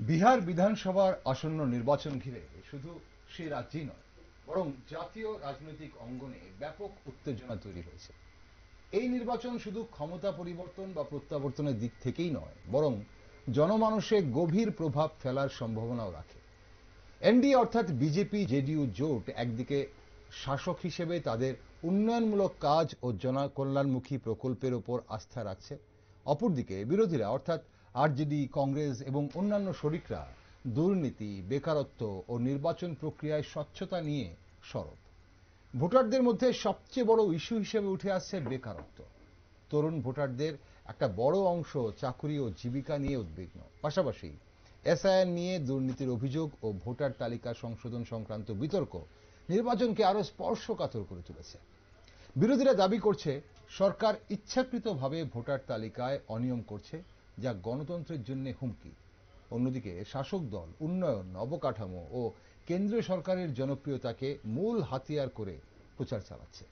বিহার বিধানসভার আসন্ন নির্বাচন ঘিরে শুধু সেই রাজ্যেই নয়, বরং জাতীয় রাজনৈতিক অঙ্গনে ব্যাপক উত্তেজনা তৈরি হয়েছে। এই নির্বাচন শুধু ক্ষমতা পরিবর্তন বা প্রত্যাবর্তনের দিক থেকেই নয়, বরং জনমানসে গভীর প্রভাব ফেলার সম্ভাবনাও রাখে। এনডিএ অর্থাৎ বিজেপি জেডিইউ জোট একদিকে শাসক হিসেবে তাদের উন্নয়নমূলক কাজ ও জনকল্যাণমুখী প্রকল্পের ওপর আস্থা রাখছে, অপরদিকে বিরোধীরা অর্থাৎ আরজেডি, কংগ্রেস এবং অন্যান্য শরিকরা দুর্নীতি, বেকারত্ব ও নির্বাচন প্রক্রিয়ায় স্বচ্ছতা নিয়ে সরব। ভোটারদের মধ্যে সবচেয়ে বড় ইস্যু হিসেবে উঠে আসছে বেকারত্ব। তরুণ ভোটারদের একটা বড় অংশ চাকুরি ও জীবিকা নিয়ে উদ্বিগ্ন। পাশাপাশি এসআইআর নিয়ে দুর্নীতির অভিযোগ ও ভোটার তালিকা সংশোধন সংক্রান্ত বিতর্ক নির্বাচনকে আরো স্পর্শকাতর করে তুলেছে। বিরোধীরা দাবি করছে সরকার ইচ্ছাকৃতভাবে ভোটার তালিকায় অনিয়ম করছে, যা গণতন্ত্রের জন্য হুমকি। অন্যদিকে শাসক দল উন্নয়ন, অবকাঠামো ও কেন্দ্রীয় সরকারের জনপ্রিয়তাকে মূল হাতিয়ার করে প্রচার চালাচ্ছে।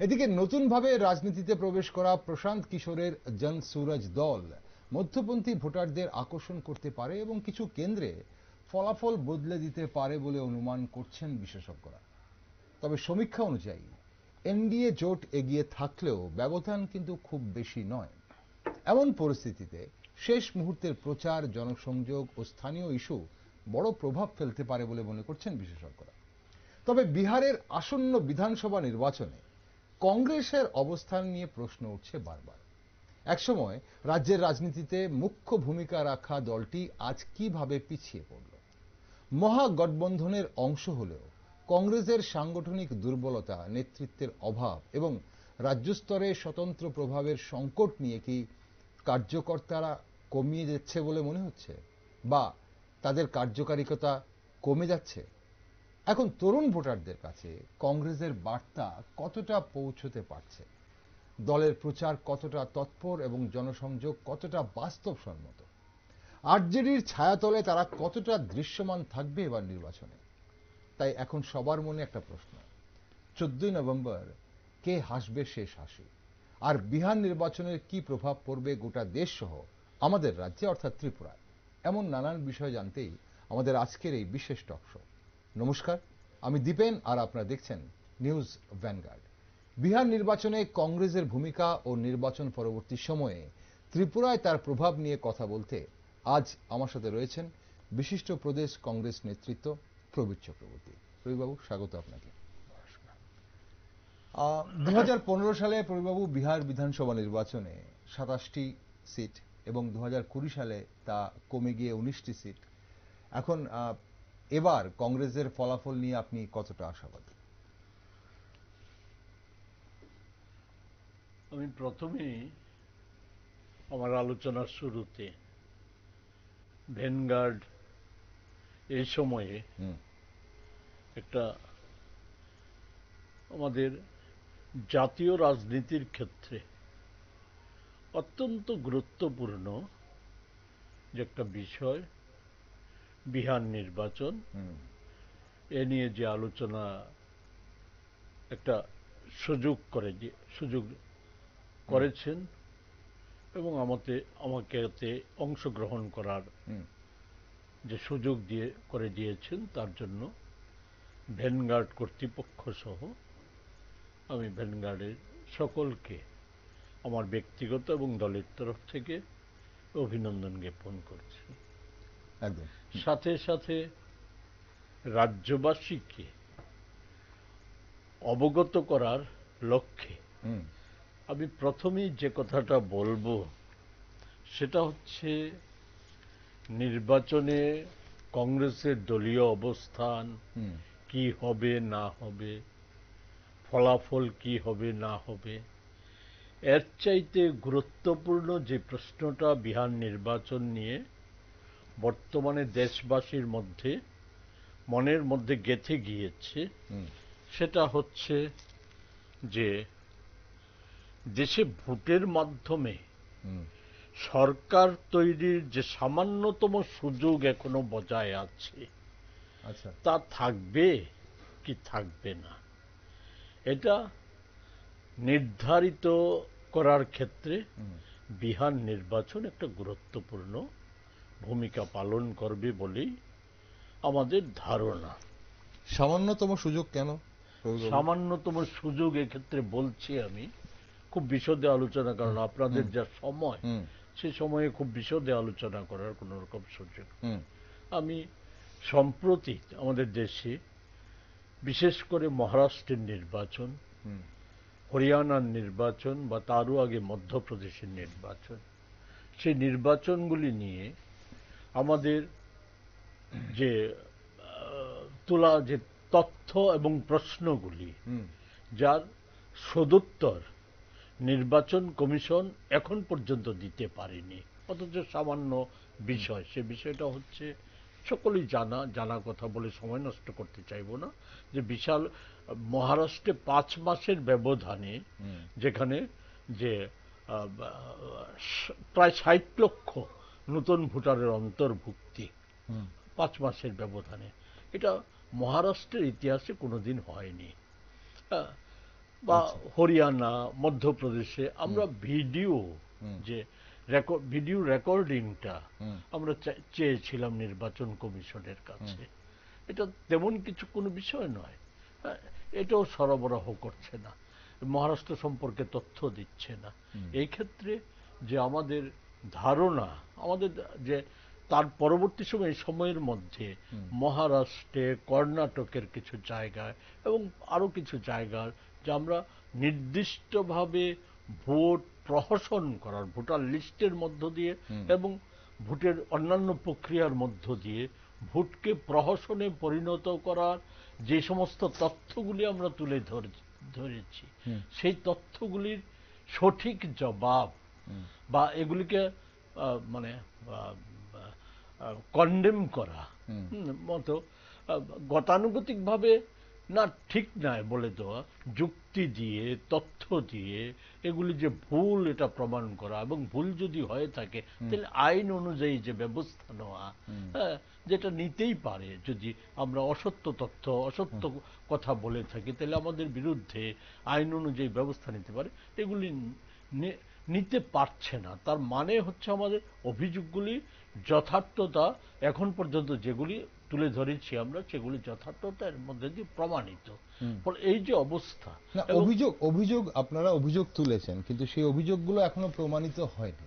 এদিকে নতুনভাবে রাজনীতিতে প্রবেশ করা প্রশান্ত কিশোরের জন সুরজ দল মধ্যপন্থী ভোটারদের আকর্ষণ করতে পারে এবং কিছু কেন্দ্রে ফলাফল বদলে দিতে পারে বলে অনুমান করছেন বিশেষজ্ঞরা। তবে সমীক্ষা অনুযায়ী এনডিএ জোট এগিয়ে থাকলেও ব্যবধান কিন্তু খুব বেশি নয়। এমন পরিস্থিতিতে শেষ মুহূর্তের প্রচার, জনসংযোগ ও স্থানীয় ইস্যু বড় প্রভাব ফেলতে পারে বলে মনে করছেন বিশেষজ্ঞরা। তবে বিহারের আসন্ন বিধানসভা নির্বাচনে কংগ্রেসের অবস্থান নিয়ে প্রশ্ন উঠছে বারবার। একসময় রাজ্যের রাজনীতিতে মুখ্য ভূমিকা রাখা দলটি আজ কিভাবে পিছিয়ে পড়ল? মহাগঠবন্ধনের অংশ হলেও কংগ্রেসের সাংগঠনিক দুর্বলতা, নেতৃত্বের অভাব এবং রাজ্য স্তরে স্বতন্ত্র প্রভাবের সংকট নিয়ে কি কার্যকর্তারা কমিয়ে যাচ্ছে বলে মনে হচ্ছে, বা তাদের কার্যকারিতা কমে যাচ্ছে? এখন তরুণ ভোটারদের কাছে কংগ্রেসের বার্তা কতটা পৌঁছতে পারছে, দলের প্রচার কতটা তৎপর এবং জনসংযোগ কতটা বাস্তবসম্মত, আরজেডির ছায়াতলে তারা কতটা দৃশ্যমান থাকবে এবার নির্বাচনে? তাই এখন সবার মনে একটা প্রশ্ন: 14ই নভেম্বর কে হাসবে শেষ হাসি? আর বিহার নির্বাচনের কি প্রভাব পড়বে গোটা দেশ সহ আমাদের রাজ্যে অর্থাৎ ত্রিপুরায়? এমন নানান বিষয় জানতেই আমাদের আজকের এই বিশেষ টক শো। নমস্কার, আমি দীপেন আর আপনারা দেখছেন নিউজ ভ্যানগার্ড। বিহার নির্বাচনে কংগ্রেসের ভূমিকা ও নির্বাচন পরবর্তী সময়ে ত্রিপুরায় তার প্রভাব নিয়ে কথা বলতে আজ আমার সাথে রয়েছেন বিশিষ্ট প্রদেশ কংগ্রেস নেতৃত্ব প্রবীর চক্রবর্তী। প্রবীরবাবু, স্বাগত আপনাকে। 2015 সালে প্রবীরবাবু বিহার বিধানসভা নির্বাচনে 27টি সিট এবং 2020 সালে তা কমে গিয়ে 19টি সিট। এখন এবার কংগ্রেসের ফলাফল নিয়ে আপনি কতটা আশাবাদী? আমি প্রথমেই আমার আলোচনার শুরুতে ভ্যানগার্ড এই সময়ে একটা আমাদের জাতীয় রাজনীতির ক্ষেত্রে অত্যন্ত গুরুত্বপূর্ণ যে একটা বিষয় বিহার নির্বাচন, এ নিয়ে যে আলোচনা একটা সুযোগ করেছেন এবং আমাকে এতে অংশগ্রহণ করার যে সুযোগ করে দিয়েছেন, তার জন্য ভ্যানগার্ড কর্তৃপক্ষ সহ আমি ভ্যানগার্ডের সকলকে আমার ব্যক্তিগত এবং দলের তরফ থেকে অভিনন্দন জ্ঞাপন করছি। একদম। সাথে সাথে রাজ্যবাসীকে অবগত করার লক্ষ্যে আমি প্রথমেই যে কথাটা বলবো সেটা হচ্ছে নির্বাচনে কংগ্রেসের দলীয় অবস্থান কি হবে না হবে, ফলাফল কি হবে না হবে, এর চাইতে গুরুত্বপূর্ণ যে প্রশ্নটা বিহার নির্বাচন নিয়ে বর্তমানে দেশবাসীর মনের মধ্যে গেঁথে গিয়েছে, সেটা হচ্ছে যে দেশে ভোটের মাধ্যমে সরকার তৈরির যে সামান্যতম সুযোগ এখনো বজায় আছে, তা থাকবে কি থাকবে না, এটা নির্ধারিত করার ক্ষেত্রে বিহার নির্বাচন একটা গুরুত্বপূর্ণ ভূমিকা পালন করবে বলেই আমাদের ধারণা। সামান্যতম সুযোগ কেন? সামান্যতম সুযোগ এক্ষেত্রে বলছি আমি খুব বিশদে আলোচনা, কারণ আপনাদের যা সময় সে সময়ে খুব বিশদে আলোচনা করার কোন রকম সুযোগ। আমি সম্প্রতি আমাদের দেশে বিশেষ করে মহারাষ্ট্রের নির্বাচন, হরিয়ানার নির্বাচন বা তারও আগে মধ্যপ্রদেশের নির্বাচন, সেই নির্বাচনগুলি নিয়ে আমাদের যে তোলা যে তথ্য এবং প্রশ্নগুলি, যার সদুত্তর নির্বাচন কমিশন এখন পর্যন্ত দিতে পারেনি, অথচ সামান্য বিষয়। সে বিষয়টা হচ্ছে সকলেই জানা কথা বলে সময় নষ্ট করতে চাইব না, যে বিশাল মহারাষ্ট্রে 5 মাসের ব্যবধানে যেখানে যে প্রায় 60 লক্ষ নতুন ভোটারের অন্তর্ভুক্তি 5 মাসের ব্যবধানে, এটা মহারাষ্ট্রের ইতিহাসে কোনোদিন হয়নি। বা হরিয়ানা, মধ্যপ্রদেশে আমরা ভিডিও রেকর্ডিংটা আমরা চেয়েছিলাম নির্বাচন কমিশনের কাছে। এটা তেমন কিছু কোনো বিষয় নয়, এটাও সরবরাহ করছে না, মহারাষ্ট্র সম্পর্কে তথ্য দিচ্ছে না। এই ক্ষেত্রে যে আমাদের ধারণা, আমাদের যে তার পরবর্তী সময়ের মধ্যে মহারাষ্ট্রে, কর্ণাটকের কিছু জায়গায় এবং আরো কিছু জায়গার যে আমরা নির্দিষ্টভাবে ভোট প্রহসন করার, ভোটার লিস্টের মধ্য দিয়ে এবং ভোটের অন্যান্য প্রক্রিয়ার মধ্য দিয়ে ভোটকে প্রহসনে পরিণত করার যে সমস্ত তথ্যগুলি আমরা তুলে ধরেছি, সেই তথ্যগুলির সঠিক জবাব বা এগুলিকে মানে কন্ডেম করা মতো গতানুগতিকভাবে না, ঠিক নয় বলে দেওয়া, যুক্তি দিয়ে, তথ্য দিয়ে এগুলি যে ভুল এটা প্রমাণ করা, এবং ভুল যদি হয়ে থাকে তাহলে আইন অনুযায়ী যে ব্যবস্থা নেওয়া, যেটা নিতেই পারে। যদি আমরা অসত্য তথ্য, অসত্য কথা বলে থাকি তাহলে আমাদের বিরুদ্ধে আইন অনুযায়ী ব্যবস্থা নিতে পারে, এগুলি নিতে পারছে না। তার মানে হচ্ছে আমাদের অভিযোগগুলি যথার্থতা এখন পর্যন্ত যেগুলি তুলে ধরেছি আমরা, সেগুলি যথার্থতার মধ্যে দিয়ে প্রমাণিত। এই যে অবস্থা, অভিযোগ আপনারা অভিযোগ তুলেছেন, কিন্তু সেই অভিযোগগুলো এখনো প্রমাণিত হয়নি।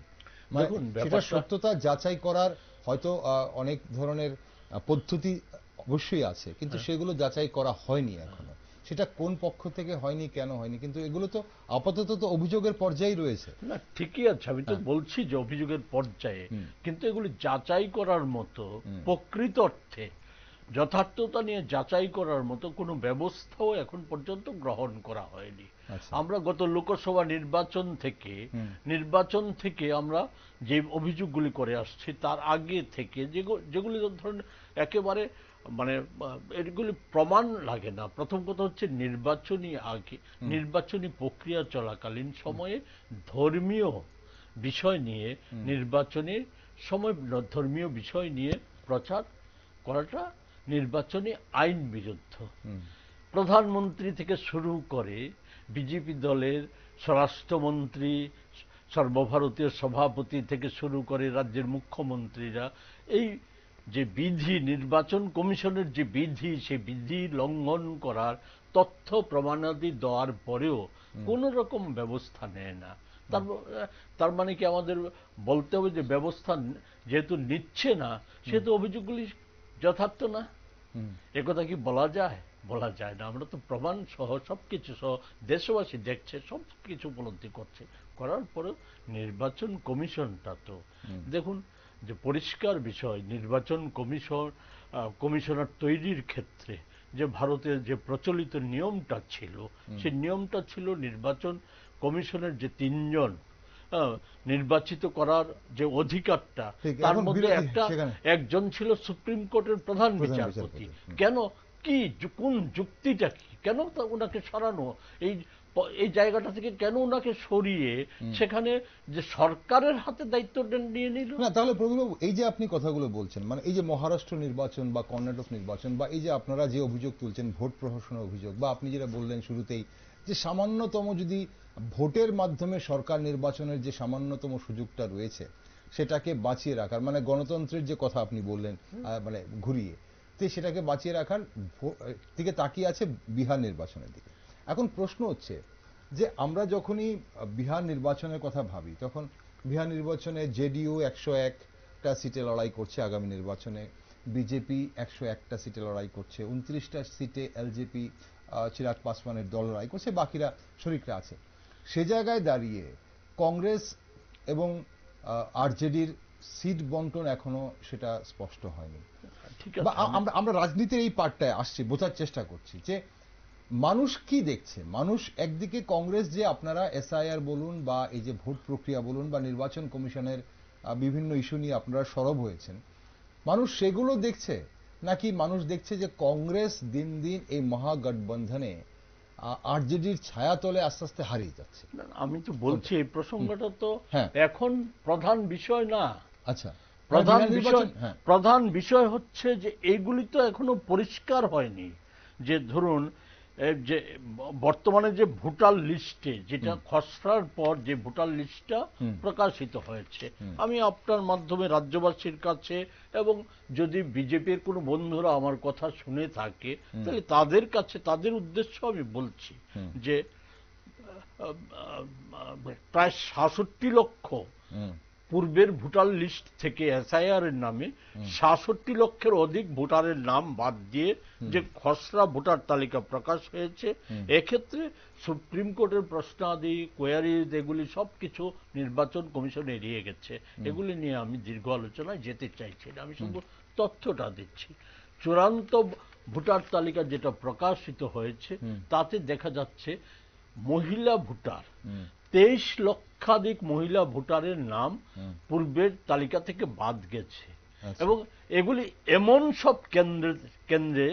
সেটা সত্যতা যাচাই করার হয়তো অনেক ধরনের পদ্ধতি অবশ্যই আছে, কিন্তু সেগুলো যাচাই করা হয়নি এখনো। সেটা কোন পক্ষ থেকে হয়নি, কেন হয়নি, কিন্তু এগুলো তো আপাতত তো অভিযোগের পর্যায়ে রয়েছে। না, ঠিকই আছে, আমি তো বলছি যে অভিযোগের পর্যায়ে, কিন্তু এগুলি যাচাই করার মতো, প্রকৃত অর্থে যথার্থতা নিয়ে যাচাই করার মতো কোনো ব্যবস্থাও এখন পর্যন্ত গ্রহণ করা হয়নি। আমরা গত লোকসভা নির্বাচন থেকে আমরা যে অভিযোগগুলি করে আসছি, তার আগে থেকে যেগুলি ধরুন একেবারে মানে এগুলি প্রমাণ লাগে না। প্রথম কথা হচ্ছে নির্বাচনী প্রক্রিয়া চলাকালীন সময়ে ধর্মীয় বিষয় নিয়ে, নির্বাচনের সময় ধর্মীয় বিষয় নিয়ে প্রচার করাটা নির্বাচনী আইন বিরুদ্ধ। প্রধানমন্ত্রী থেকে শুরু করে বিজেপি দলের স্বরাষ্ট্রমন্ত্রী, সর্বভারতীয় সভাপতি থেকে শুরু করে রাজ্যের মুখ্যমন্ত্রীরা এই যে বিধি, নির্বাচন কমিশনের যে বিধি, সেই বিধি লঙ্ঘন করার তথ্য প্রমাণাদি দেওয়ার পরেও কোন রকম ব্যবস্থা নেয় না। তার মানে কি আমাদের বলতে হবে যে ব্যবস্থা যেহেতু নিচ্ছে না, সেহেতু অভিযোগগুলি যথার্থ না? একথা কি বলা যায়? বলা যায় না। আমরা তো প্রমাণ সহ সবকিছু সহ দেশবাসী দেখছে, সবকিছু উপলব্ধি করছে, করার পরেও নির্বাচন কমিশনটা তো দেখুন যে পরিষ্কার বিষয়, নির্বাচন কমিশনার তৈরির ক্ষেত্রে যে ভারতের যে প্রচলিত নিয়মটা ছিল, সেই নিয়মটা ছিল নির্বাচন কমিশনের যে 3 জন নির্বাচিত করার যে অধিকারটা, তার মধ্যে একজন ছিল সুপ্রিম কোর্টের প্রধান বিচারপতি। কেন, কি, কোন যুক্তিটা কি, কেন ওনাকে সরানো, এই জায়গাটা থেকে কেন ওনাকে সরিয়ে সেখানে যে সরকারের হাতে দায়িত্ব নিয়ে নিল? না, তাহলে প্রভুবাবু, এই যে আপনি কথাগুলো বলছেন, মানে এই যে মহারাষ্ট্র নির্বাচন বা কর্ণাটক নির্বাচন, বা এই যে আপনারা যে অভিযোগ তুলছেন, ভোট প্রহসনের অভিযোগ, বা আপনি যেটা বললেন শুরুতেই যে সামান্যতম যদি ভোটের মাধ্যমে সরকার নির্বাচনের যে সামান্যতম সুযোগটা রয়েছে, সেটাকে বাঁচিয়ে রাখার, মানে গণতন্ত্রের যে কথা আপনি বললেন মানে ঘুরিয়ে, তো সেটাকে বাঁচিয়ে রাখার দিকে তাকিয়ে আছে বিহার নির্বাচনের দিকে। এখন প্রশ্ন হচ্ছে যে আমরা যখনই বিহার নির্বাচনের কথা ভাবি, তখন বিহার নির্বাচনে জেডিইউ 101টা সিটে লড়াই করছে আগামী নির্বাচনে, বিজেপি 101টা সিটে লড়াই করছে, 29টা সিটে এলজেপি চিরাগ পাসওয়ানের দল লড়াই করছে, বাকিরা শরিকরা আছে। সে জায়গায় দাঁড়িয়ে কংগ্রেস এবং আরজেডির সিট বন্টন এখনো সেটা স্পষ্ট হয়নি। ঠিক বা আছে, আমরা রাজনীতির এই পার্টটায় আসছি, বোঝার চেষ্টা করছি যে মানুষ কি দেখছে। মানুষ একদিকে কংগ্রেস যে আপনারা এসআইআর বলুন বা এই যে ভোট প্রক্রিয়া বলুন বা নির্বাচন কমিশনের বিভিন্ন ইস্যু নিয়ে আপনারা সরব হয়েছেন, মানুষ সেগুলো দেখছে, নাকি মানুষ দেখছে যে কংগ্রেস দিন দিন এই মহাগঠবন্ধনে আরজেডির ছায়াতলে আস্তে আস্তে হারিয়ে যাচ্ছে? আমি তো বলছি এই প্রসঙ্গটা তো হ্যাঁ। এখন প্রধান বিষয় না। আচ্ছা, প্রধান বিষয় হচ্ছে যে এইগুলি তো এখনো পরিষ্কার হয়নি। যে ধরুন যে বর্তমানে যে ভোটার লিস্টে, যেটা খসড়ার পর যে ভোটার লিস্টটা প্রকাশিত হয়েছে, আমি আপনার মাধ্যমে রাজ্যবাসীর কাছে এবং যদি বিজেপির কোনো বন্ধুরা আমার কথা শুনে থাকে তাহলে তাদের কাছে, তাদের উদ্দেশ্য আমি বলছি যে প্রায় ৬৭ লক্ষ পূর্বের ভোটার লিস্ট থেকে এসআইআর এর নামে ৬৭ লক্ষের অধিক ভোটারের নাম বাদ দিয়ে যে খসড়া ভোটার তালিকা প্রকাশ হয়েছে, এক্ষেত্রে সুপ্রিম কোর্টের প্রশ্নাদি, কোয়ারিজ, এগুলি সবকিছু নির্বাচন কমিশন এড়িয়ে গেছে। এগুলি নিয়ে আমি দীর্ঘ আলোচনায় যেতে চাইছি না, আমি শুধু তথ্যটা দিচ্ছি। চূড়ান্ত ভোটার তালিকা যেটা প্রকাশিত হয়েছে তাতে দেখা যাচ্ছে মহিলা ভোটার 23 লক্ষাধিক মহিলা ভোটারের নাম পূর্বের তালিকা থেকে বাদ গেছে। এবং এগুলি এমন সব কেন্দ্রে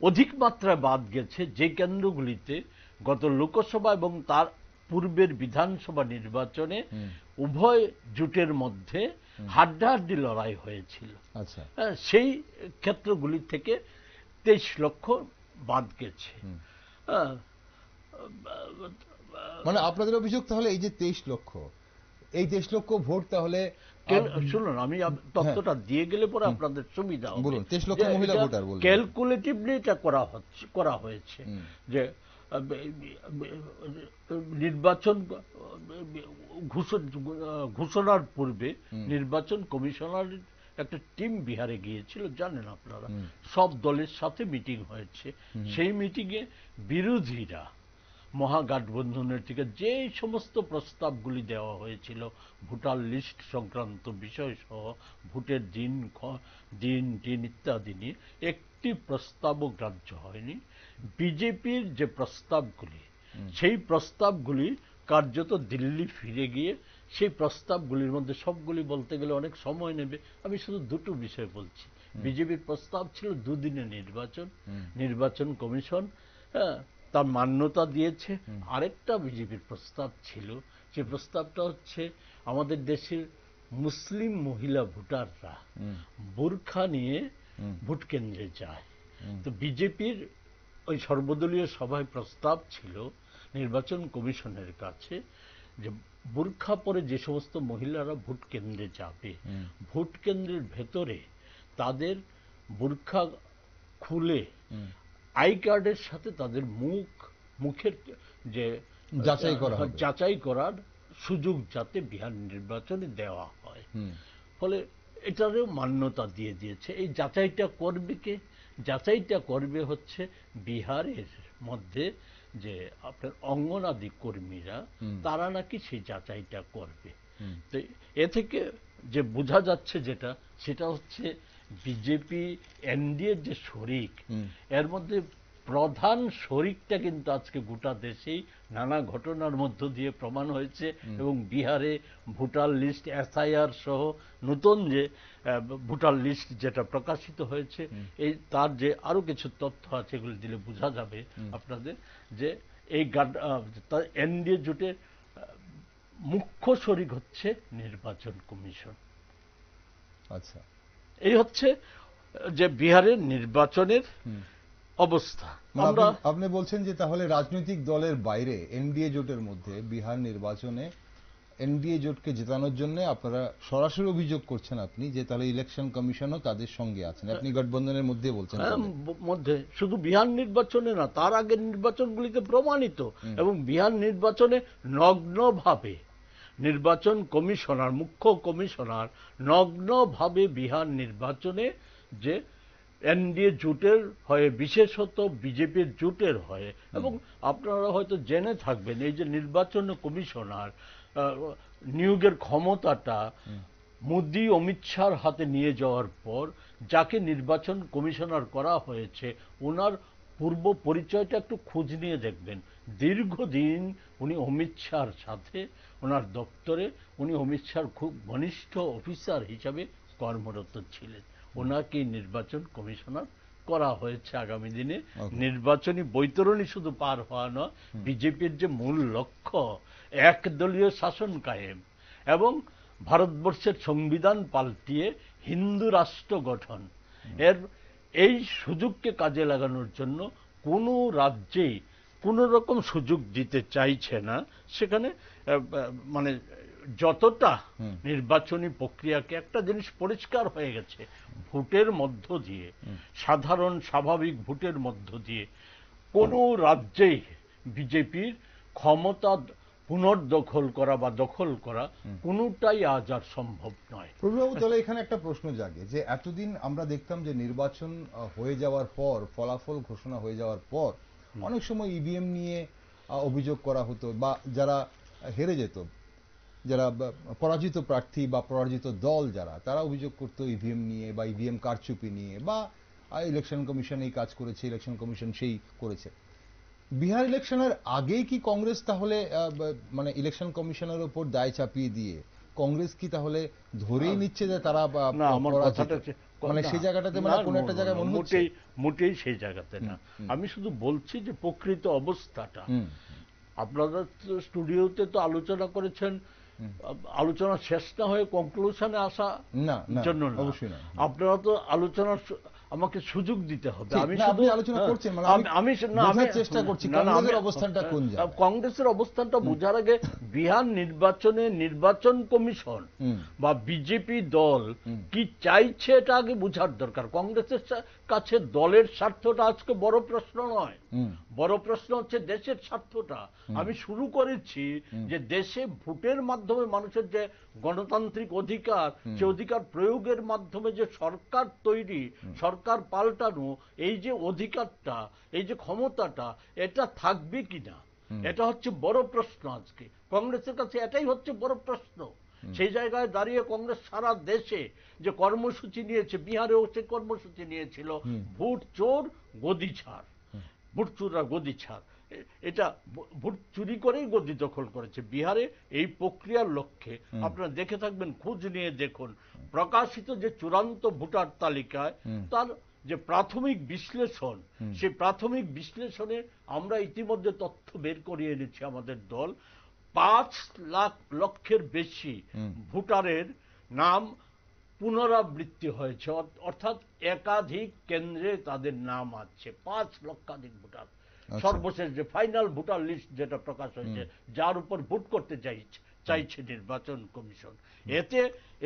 অধিক মাত্রায় বাদ গেছে যে কেন্দ্রগুলিতে গত লোকসভা এবং তার পূর্বের বিধানসভা নির্বাচনে উভয় জোটের মধ্যে হাড্ডাহাড্ডি লড়াই হয়েছিল। সেই ক্ষেত্রগুলি থেকে 23 লক্ষ বাদ গেছে। মানে আপনাদের অভিযোগ তাহলে এই যে 23 লক্ষ, এই 23 লক্ষ ভোট তাহলে, শুনুন আমি তথ্যটা দিয়ে গেলে পরে আপনাদের সুবিধা হবে। বলুন, 23 লক্ষ মহিলা ভোটার বলুন। ক্যালকুলেটিভলি এটা করা হয়েছে যে নির্বাচন ঘোষণার পূর্বে নির্বাচন কমিশনার একটা টিম বিহারে গিয়েছিল, জানেন আপনারা, সব দলের সাথে মিটিং হয়েছে। সেই মিটিংয়ে বিরোধীরা মহাগঠবন্ধনের থেকে যে সমস্ত প্রস্তাবগুলি দেওয়া হয়েছিল, ভোটার লিস্ট সংক্রান্ত বিষয় সহ ভোটের দিন ইত্যাদি নিয়ে একটি প্রস্তাবও গ্রাহ্য হয়নি। বিজেপির যে প্রস্তাবগুলি, সেই প্রস্তাবগুলি কার্যত দিল্লি ফিরে গিয়ে সেই প্রস্তাবগুলির মধ্যে, সবগুলি বলতে গেলে অনেক সময় নেবে, আমি শুধু দুটো বিষয় বলছি। বিজেপির প্রস্তাব ছিল 2 দিনে নির্বাচন কমিশন তার মান্যতা দিয়েছে। আরেকটা বিজেপির প্রস্তাব ছিল, যে প্রস্তাবটা হচ্ছে আমাদের দেশের মুসলিম মহিলা ভোটাররা বোরখা নিয়ে ভোট কেন্দ্রে যায়। তো বিজেপির ওই সর্বদলীয় সভায় প্রস্তাব ছিল নির্বাচন কমিশনের কাছে যে বোরখা পরে যে সমস্ত মহিলারা ভোট কেন্দ্রে যাবে, ভোট কেন্দ্রের ভেতরে তাদের বোরখা খুলে আই কার্ডের সাথে তাদের মুখের যে যাচাই করার সুযোগ যাতে বিহার নির্বাচনে দেওয়া হয়। ফলে এটারও মান্যতা দিয়ে দিয়েছে। এই যাচাইটা করবে কে? যাচাইটা করবে হচ্ছে বিহারের মধ্যে যে আপনার অঙ্গনাদি কর্মীরা, তারা নাকি সেই যাচাইটা করবে। তো এ থেকে যে বোঝা যাচ্ছে যেটা, সেটা হচ্ছে বিজেপি এনডিএর যে শরিক, এর মধ্যে প্রধান শরিকটা কিন্তু আজকে গোটা দেশেই নানা ঘটনার মধ্য দিয়ে প্রমাণ হয়েছে। এবং বিহারে ভোটার লিস্ট এসআইআর সহ নতুন যে ভোটার লিস্ট যেটা প্রকাশিত হয়েছে, এই তার যে আরো কিছু তথ্য আছে, এগুলো দিলে বোঝা যাবে আপনাদের যে এই এনডিএ জোটের মুখ্য শরিক হচ্ছে নির্বাচন কমিশন। আচ্ছা, এই হচ্ছে যে বিহারের নির্বাচনের অবস্থা। আপনি বলছেন যে তাহলে রাজনৈতিক দলের বাইরে এনডিএ জোটের মধ্যে বিহার নির্বাচনে এনডিএ জোটকে জেতানোর জন্য আপনারা সরাসরি অভিযোগ করছেন আপনি যে তাহলে ইলেকশন কমিশনও তাদের সঙ্গে আছেন, আপনি গঠবন্ধনের মধ্যে বলছেন। মধ্যে শুধু বিহার নির্বাচনে না, তার আগের নির্বাচনগুলিতে প্রমাণিত, এবং বিহার নির্বাচনে নগ্নভাবে নির্বাচন কমিশনার, মুখ্য কমিশনার নগ্নভাবে বিহার নির্বাচনে যে এনডিএ জোটের হয়ে, বিশেষত বিজেপির জোটের হয়ে, এবং আপনারা হয়তো জেনে থাকবেন এই যে নির্বাচন কমিশনার নিয়োগের ক্ষমতাটা মোদি অমিত শাহর হাতে নিয়ে যাওয়ার পর যাকে নির্বাচন কমিশনার করা হয়েছে ওনার পূর্ব পরিচয়টা একটু খোঁজ নিয়ে দেখবেন। দীর্ঘদিন উনি অমিত শাহর সাথে, ওনার দপ্তরে উনি অমিত শাহর খুব ঘনিষ্ঠ অফিসার হিসাবে কর্মরত ছিলেন। ওনাকে নির্বাচন কমিশনার করা হয়েছে। আগামী দিনে নির্বাচনী বৈতরণী শুধু পার হওয়া নয়, বিজেপির যে মূল লক্ষ্য একদলীয় শাসন কায়েম এবং ভারতবর্ষের সংবিধান পাল্টিয়ে হিন্দু রাষ্ট্র গঠন, এই সুযোগকে কাজে লাগানোর জন্য কোনো রাজ্যেই কোনো রকম সুযোগ দিতে চাইছে না। সেখানে মানে যতটা নির্বাচনী প্রক্রিয়াকে, একটা জিনিস পরিষ্কার হয়ে গেছে, ভোটের মধ্য দিয়ে, সাধারণ স্বাভাবিক ভোটের মধ্য দিয়ে কোনো রাজ্যেই বিজেপির ক্ষমতা পুনর্দখল করা বা দখল করা কোনোটাই আজ আর সম্ভব নয়। প্রভুবাবু, তাহলে এখানে একটা প্রশ্ন জাগে যে এতদিন আমরা দেখতাম যে নির্বাচন হয়ে যাওয়ার পর, ফলাফল ঘোষণা হয়ে যাওয়ার পর অনেক সময় ইভিএম নিয়ে অভিযোগ করা হতো, বা যারা হেরে যেত, যারা পরাজিত প্রার্থী বা পরাজিত দল যারা, তারা অভিযোগ করতো ইভিএম নিয়ে বা ইভিএম কারচুপি নিয়ে, বা ইলেকশন কমিশন এই কাজ করেছে, ইলেকশন কমিশন সেই করেছে। বিহার ইলেকশনের আগেই কি কংগ্রেস তাহলে মানে ইলেকশন কমিশনের উপর দায় চাপিয়ে দিয়ে কংগ্রেস কি তাহলে ধরেই নিচ্ছে যে তারা মানে সেই জায়গাটাতে, মানে কোন একটা জায়গায় মনে হচ্ছে? মোটেই সেই জায়গাতে না। আমি শুধু বলছি যে প্রকৃত অবস্থাটা, আপনারা স্টুডিওতে তো আলোচনা করেছেন, আলোচনা শেষ না হয়ে কনক্লুশনে আসা জন্য না, আপনারা তো আলোচনা আমাকে সুযোগ দিতে হবে। আমি শুধু আলোচনা করছি, আমি চেষ্টা করছি কংগ্রেসের অবস্থানটা বোঝার আগে বিহার নির্বাচনে নির্বাচন কমিশন বা বিজেপি দল কি চাইছে এটা আগে বোঝার দরকার। কংগ্রেসের কাছে দলের স্বার্থটা আজকে বড় প্রশ্ন নয়, বড় প্রশ্ন হচ্ছে দেশের স্বার্থটা। আমি শুরু করেছি যে দেশে ভোটের মাধ্যমে মানুষের যে গণতান্ত্রিক অধিকার, সে অধিকার প্রয়োগের মাধ্যমে যে সরকার তৈরি, সরকার পাল্টানো, এই যে অধিকারটা, এই যে ক্ষমতাটা, এটা থাকবে কিনা, এটা হচ্ছে বড় প্রশ্ন। আজকে কংগ্রেসের কাছে এটাই হচ্ছে বড় প্রশ্ন। সেই জায়গায় দাঁড়িয়ে কংগ্রেস সারা দেশে যে কর্মসূচি নিয়েছে, বিহারেও সে কর্মসূচি নিয়েছিল, ভোট চোর গদি ছাড়, ভোট চোররা গদি ছাড়, এটা ভোট চুরি করেই গদি দখল করেছে বিহারে। এই প্রক্রিয়ার লক্ষ্যে আপনারা দেখে থাকবেন, খোঁজ নিয়ে দেখুন, প্রকাশিত যে চূড়ান্ত ভোটার তালিকায় তার যে প্রাথমিক বিশ্লেষণ, সেই প্রাথমিক বিশ্লেষণে আমরা ইতিমধ্যে তথ্য বের করিয়ে এনেছি আমাদের দল। 5 লক্ষের বেশি ভোটারের নাম পুনরাবৃত্তি হয়েছে, অর্থাৎ একাধিক কেন্দ্রে তাদের নাম আছে। 5 লক্ষাধিক ভোটার, সর্বশেষ যে ফাইনাল ভোটার লিস্ট যেটা প্রকাশ হয়েছে, যার উপর ভোট করতে চাইছে নির্বাচন কমিশন, এতে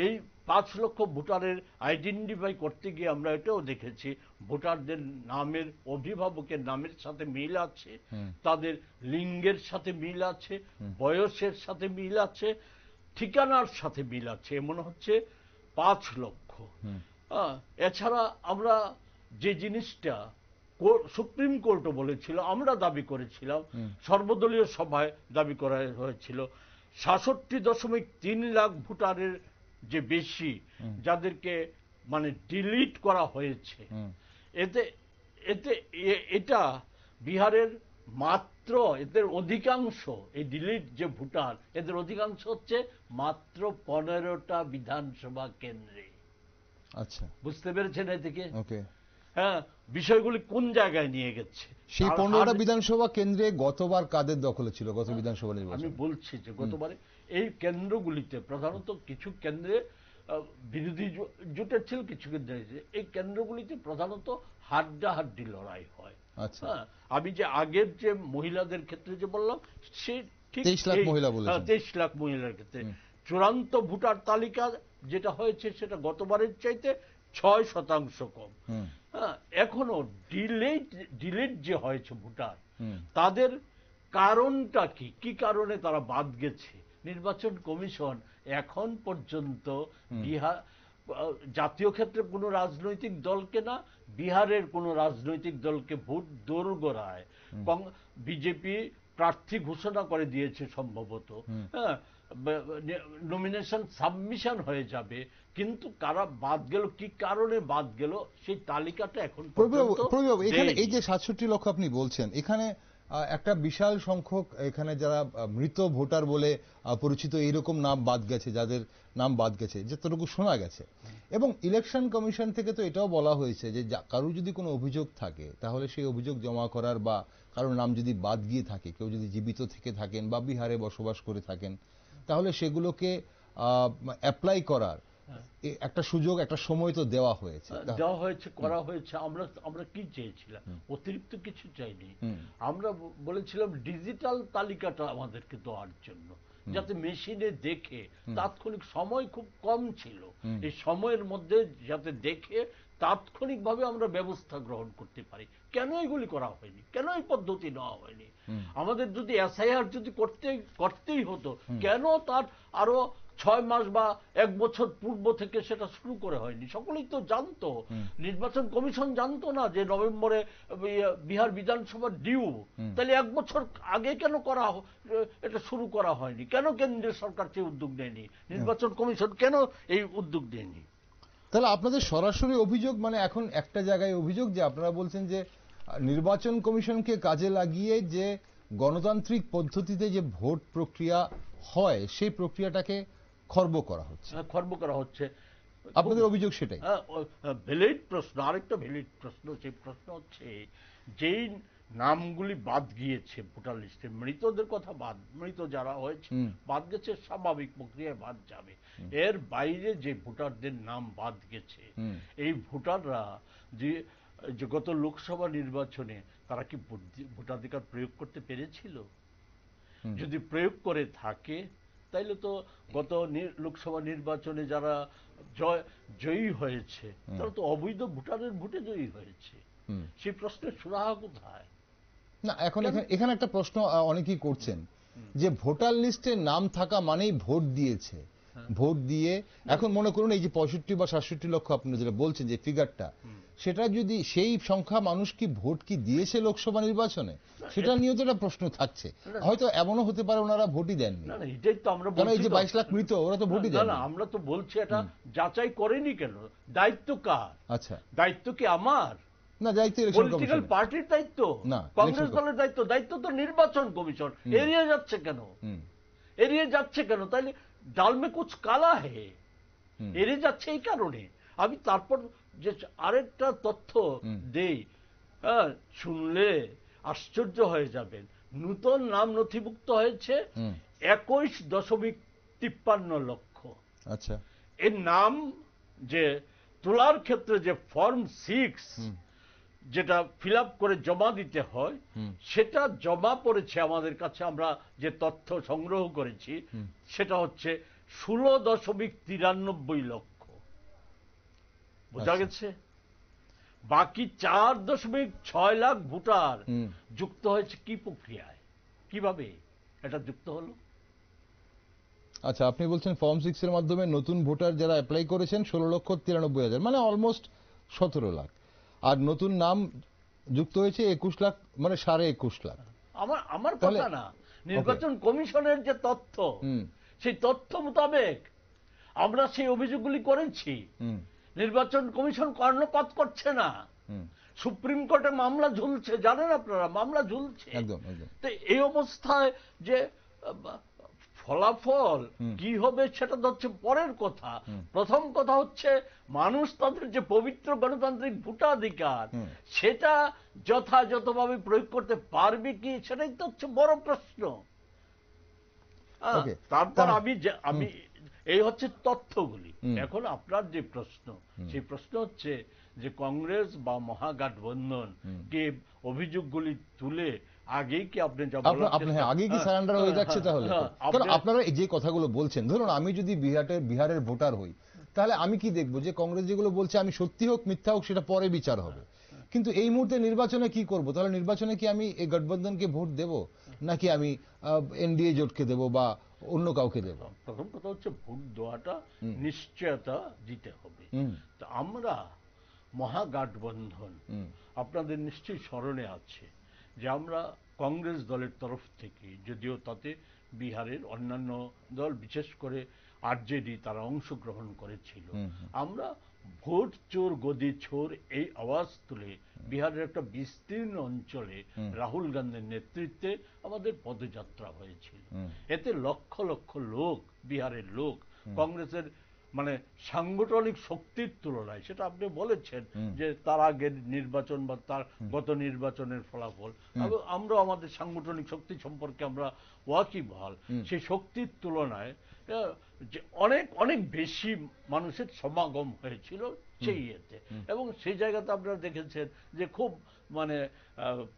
এই 5 লক্ষ ভোটারের আইডেন্টিফাই করতে গিয়ে আমরা এটাও দেখেছি ভোটারদের নামের, অভিভাবকের নামের সাথে মিল আছে, তাদের লিঙ্গের সাথে মিল আছে, বয়সের সাথে মিল আছে, ঠিকানার সাথে মিল আছে, এমন হচ্ছে 5 লক্ষ। এছাড়া আমরা যে জিনিসটা সুপ্রিম কোর্টও বলেছিল, আমরা দাবি করেছিলাম, সর্বদলীয় সভায় দাবি করা হয়েছিল, 66.3 লাখ ভোটারের যে বেশি যাদেরকে মানে ডিলিট করা হয়েছে, এটা বিহারের মাত্র, এদের অধিকাংশ, এই ডিলিট যে ভোটার, এদের অধিকাংশ হচ্ছে মাত্র 15টা বিধানসভা কেন্দ্রে। আচ্ছা, বুঝতে পেরেছেন এদিকে? হ্যাঁ, বিষয়গুলি কোন জায়গায় নিয়ে গেছে। সেই 15টা বিধানসভা কেন্দ্রে গতবার কাদের দখলে ছিল গত বিধানসভা নির্বাচন? আমি বলছি যে গতবারে এই কেন্দ্রগুলিতে প্রধানত কিছু কেন্দ্রে বিরোধী জোটের ছিল, কিছু কেন্দ্র এই কেন্দ্রগুলিতে প্রধানত হাড্ডাহাড্ডি লড়াই হয়। আচ্ছা, আমি যে আগের যে মহিলাদের ক্ষেত্রে যে বললাম, সে ঠিক 23 লাখ মহিলা বলেছেন। 23 লাখ মহিলার ক্ষেত্রে চূড়ান্ত ভোটার তালিকা যেটা হয়েছে সেটা গতবারের চাইতে 6% কম। এখনো ডিলেট যে হয়েছে ভোটার, তাদের কারণটা কি, কি কারণে তারা বাদ গেছে? নির্বাচন কমিশন এখন পর্যন্ত বিহার জাতীয় ক্ষেত্রে কোনো রাজনৈতিক দলকে না, বিহারের কোনো রাজনৈতিক দলকে ভোট দোরগোড়ায় বিজেপি প্রার্থী ঘোষণা করে দিয়েছে সম্ভবত, নমিনেশন সাবমিশন হয়ে যাবে, কিন্তু কারা বাদ গেল, কি কারণে বাদ গেল, সেই তালিকাটা এখন এখানে এই যে 67 লক্ষ আপনি বলছেন, এখানে একটা বিশাল সংখ্যক এখানে যারা মৃত ভোটার বলে পরিচিত এইরকম নাম বাদ গেছে, যাদের নাম বাদ গেছে যতটুকু শোনা গেছে। এবং ইলেকশন কমিশন থেকে তো এটাও বলা হয়েছে যে কারোর যদি কোনো অভিযোগ থাকে তাহলে সেই অভিযোগ জমা করার, বা কারোর নাম যদি বাদ গিয়ে থাকে, কেউ যদি জীবিত থেকে থাকেন বা বিহারে বসবাস করে থাকেন, তাহলে সেগুলোকে অ্যাপ্লাই করার একটা সুযোগ, একটা সময় তো দেওয়া হয়েছে, করা হয়েছে। আমরা কি চেয়েছিলাম? অতিরিক্ত কিছু চাইনি। আমরা বলেছিলাম ডিজিটাল তালিকাটা আমাদেরকে দেওয়ার জন্য, যাতে মেশিনে দেখে, তাৎক্ষণিক সময় খুব কম ছিল, এই সময়ের মধ্যে যাতে দেখে তাৎক্ষণিকভাবে আমরা ব্যবস্থা গ্রহণ করতে পারি। কেন এগুলি করা হয়নি? কেন এই পদ্ধতি নেওয়া হয়নি? আমাদের যদি এসআইআর যদি করতেই হতো, কেন তার আরো 6 মাস বা 1 বছর পূর্ব থেকে সেটা শুরু করে হয়নি? সকলেই তো জানতো, নির্বাচন কমিশন জানতো না যে নভেম্বরে বিহার বিধানসভার ডিউ, তাহলে 1 বছর আগে কেন এটা শুরু করা হয়নি? কেন কেন্দ্রীয় সরকার সেই উদ্যোগ নেয়নি? নির্বাচন কমিশন কেন এই উদ্যোগ নেয়নি? তাহলে আপনাদের সরাসরি অভিযোগ, মানে এখন একটা জায়গায় অভিযোগ যে আপনারা বলছেন যে নির্বাচন কমিশনকে কাজে লাগিয়ে যে গণতান্ত্রিক পদ্ধতিতে যে ভোট প্রক্রিয়া হয় সেই প্রক্রিয়াটাকে খর্ব করা হচ্ছে। আপনাদের অভিযোগ সেটাই। ভ্যালিড প্রশ্ন। আরেকটা ভ্যালিড প্রশ্ন, সেই প্রশ্ন হচ্ছে যেই নামগুলি বাদ গিয়েছে ভোটার লিস্টে, মৃতদের কথা বাদ, মৃত যারা হয়েছে বাদ গেছে, স্বাভাবিক প্রক্রিয়ায় বাদ যাবে। এর বাইরে যে ভোটারদের নাম বাদ গেছে, এই ভোটাররা যে গত লোকসভা নির্বাচনে তারা কি ভোটাধিকার প্রয়োগ করতে পেরেছিল? যদি প্রয়োগ করে থাকে তাইলে তো গত লোকসভা নির্বাচনে যারা জয়ী হয়েছে তারা তো অবৈধ ভোটারের ভোটে জয়ী হয়েছে। সেই প্রশ্নের সুরাহা কোথায়? না, এখন এখানে একটা প্রশ্ন অনেকেই করছেন যে ভোটার লিস্টে নাম থাকা মানেই ভোট দিয়েছে, ভোট দিয়ে এখন মনে করুন এই যে 65 বা 67 লক্ষ আপনি যেটা বলছেন যে ফিগারটা, সেটা যদি সেই সংখ্যা মানুষ কি ভোট কি দিয়েছে লোকসভা নির্বাচনে, সেটা নিয়েও তো একটা প্রশ্ন থাকছে। হয়তো এমনও হতে পারে ওনারা ভোটই দেননি। না, এটাই তো আমরা বলছি, এই যে 22 লাখ মৃত, ওরা তো ভোটই দেননি। না, আমরা তো বলছি এটা যাচাই করেনি কেন? দায়িত্ব কার? আচ্ছা, দায়িত্ব কি আমার? না, দায়িত্ব ইলেকশন কমিশন, পলিটিক্যাল পার্টির দায়িত্ব না, কংগ্রেস দলের দায়িত্ব? দায়িত্ব তো নির্বাচন কমিশন। এড়িয়ে যাচ্ছে কেন? তাইলে ডাল মে কুছ কালা হে, এড়িয়ে যাচ্ছে এই কারণে। আমি তারপর যে আরেকটা তথ্য দেই, শুনলে আশ্চর্য হয়ে যাবেন। নূতন নাম নথিভুক্ত হয়েছে 21.53 লক্ষ। আচ্ছা, এর নাম যে তোলার ক্ষেত্রে যে ফর্ম 6 যেটা ফিল আপ করে জমা দিতে হয়, সেটা জমা পড়েছে আমাদের কাছে, আমরা যে তথ্য সংগ্রহ করেছি সেটা হচ্ছে 16.93 লক্ষ। বোঝা গেছে? বাকি 4.6 লাখ ভোটার যুক্ত হয়েছে কি প্রক্রিয়ায়, কিভাবে এটা যুক্ত হলো? আচ্ছা, আপনি বলছেন ফর্ম 6 এর মাধ্যমে নতুন ভোটার যারা অ্যাপ্লাই করেছেন 16,93,000, মানে অলমোস্ট 17 লাখ, আর নতুন নাম যুক্ত হয়েছে 21 লাখ, মানে 21.5 লাখ। আমার কথা না, নির্বাচন কমিশনের যে তথ্য, সেই তথ্য মোতাবেক আমরা সেই অভিযোগগুলি করেছি। নির্বাচন কমিশন কর্ণপাত করছে না। সুপ্রিম কোর্টে মামলা ঝুলছে, জানেন আপনারা, মামলা ঝুলছে। তো এই অবস্থায় যে ফলাফল কি হবে সেটা তো হচ্ছে পরের কথা। প্রথম কথা হচ্ছে মানুষ তাদের যে পবিত্র গণতান্ত্রিক ভোটাধিকার সেটা যথাযথভাবে প্রয়োগ করতে পারবে কি, সেটাই তো হচ্ছে বড় প্রশ্ন। তারপর আমি এই হচ্ছে তথ্যগুলি। এখন আপনার যে প্রশ্ন, সেই প্রশ্ন হচ্ছে যে কংগ্রেস বা মহাগঠবন্ধন কে অভিযোগগুলি তুলে আগেই কি আপনি যা বলার আগে কি সারেন্ডার হয়ে যাচ্ছে তাহলে? কারণ আপনারা যে কথাগুলো বলছেন, ধরুন আমি যদি বিহারের ভোটার হই, তাহলে আমি কি দেখবো যে কংগ্রেস যেগুলো বলছে আমি সত্যি হোক মিথ্যা হোক সেটা পরে বিচার হবে, কিন্তু এই মুহূর্তে নির্বাচনে কি করব? তাহলে নির্বাচনে কি আমি এই গঠবন্ধনকে ভোট দেব, নাকি আমি এনডিএ জোটকে দেব বা অন্য কাউকে দেব? প্রথম কথা হচ্ছে ভোট দেওয়াটা নিশ্চয়তা দিতে হবে। তো আমরা মহাগঠবন্ধন, আপনাদের নিশ্চয়ই স্মরণে আছে যে আমরা কংগ্রেস দলের তরফ থেকে, যদিও তাতে বিহারের অন্যান্য দল বিশেষ করে আরজেডি তারা অংশগ্রহণ করেছিল, আমরা ভোট চোর গদি চোর এই আওয়াজ তুলে বিহারের একটা বিস্তীর্ণ অঞ্চলে রাহুল গান্ধীর নেতৃত্বে আমাদের পদযাত্রা হয়েছিল। এতে লক্ষ লক্ষ লোক, বিহারের লোক, কংগ্রেসের মানে সাংগঠনিক শক্তির তুলনায়, সেটা আপনি বলেছেন যে তার আগের নির্বাচন বা তার গত নির্বাচনের ফলাফল, আমরা আমাদের সাংগঠনিক শক্তি সম্পর্কে আমরা ওয়াকিবহাল, সেই শক্তির তুলনায় যে অনেক অনেক বেশি মানুষের সমাগম হয়েছিল সেই ইয়েতে। এবং সেই জায়গাতে আপনারা দেখেছেন যে খুব মানে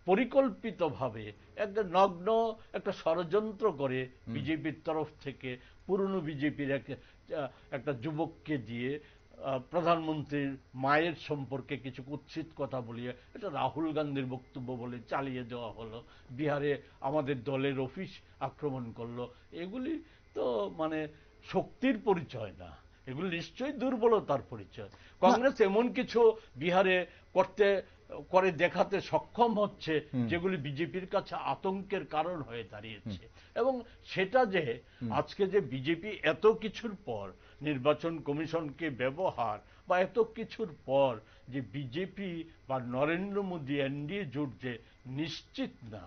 পরিকল্পিতভাবে একটা নগ্ন একটা ষড়যন্ত্র করে বিজেপির তরফ থেকে পুরনো বিজেপির একটা যুবককে দিয়ে প্রধানমন্ত্রীর মায়ের সম্পর্কে কিছু কুৎসিত কথা বলিয়ে এটা রাহুল গান্ধীর বক্তব্য বলে চালিয়ে দেওয়া হলো। বিহারে আমাদের দলের অফিস আক্রমণ করলো। এগুলি তো মানে শক্তির পরিচয় না, এগুলি নিশ্চয়ই দুর্বলতার পরিচয়। কংগ্রেস এমন কিছু বিহারে করে দেখাতে সক্ষম হচ্ছে যেগুলি বিজেপির কাছে আতঙ্কের কারণ হয়ে দাঁড়িয়েছে। এবং সেটা যে আজকে যে বিজেপি এত কিছুর পর নির্বাচন কমিশনকে ব্যবহার বা এত কিছুর পর যে বিজেপি বা নরেন্দ্র মোদী এনডিএ জোট যে নিশ্চিত না,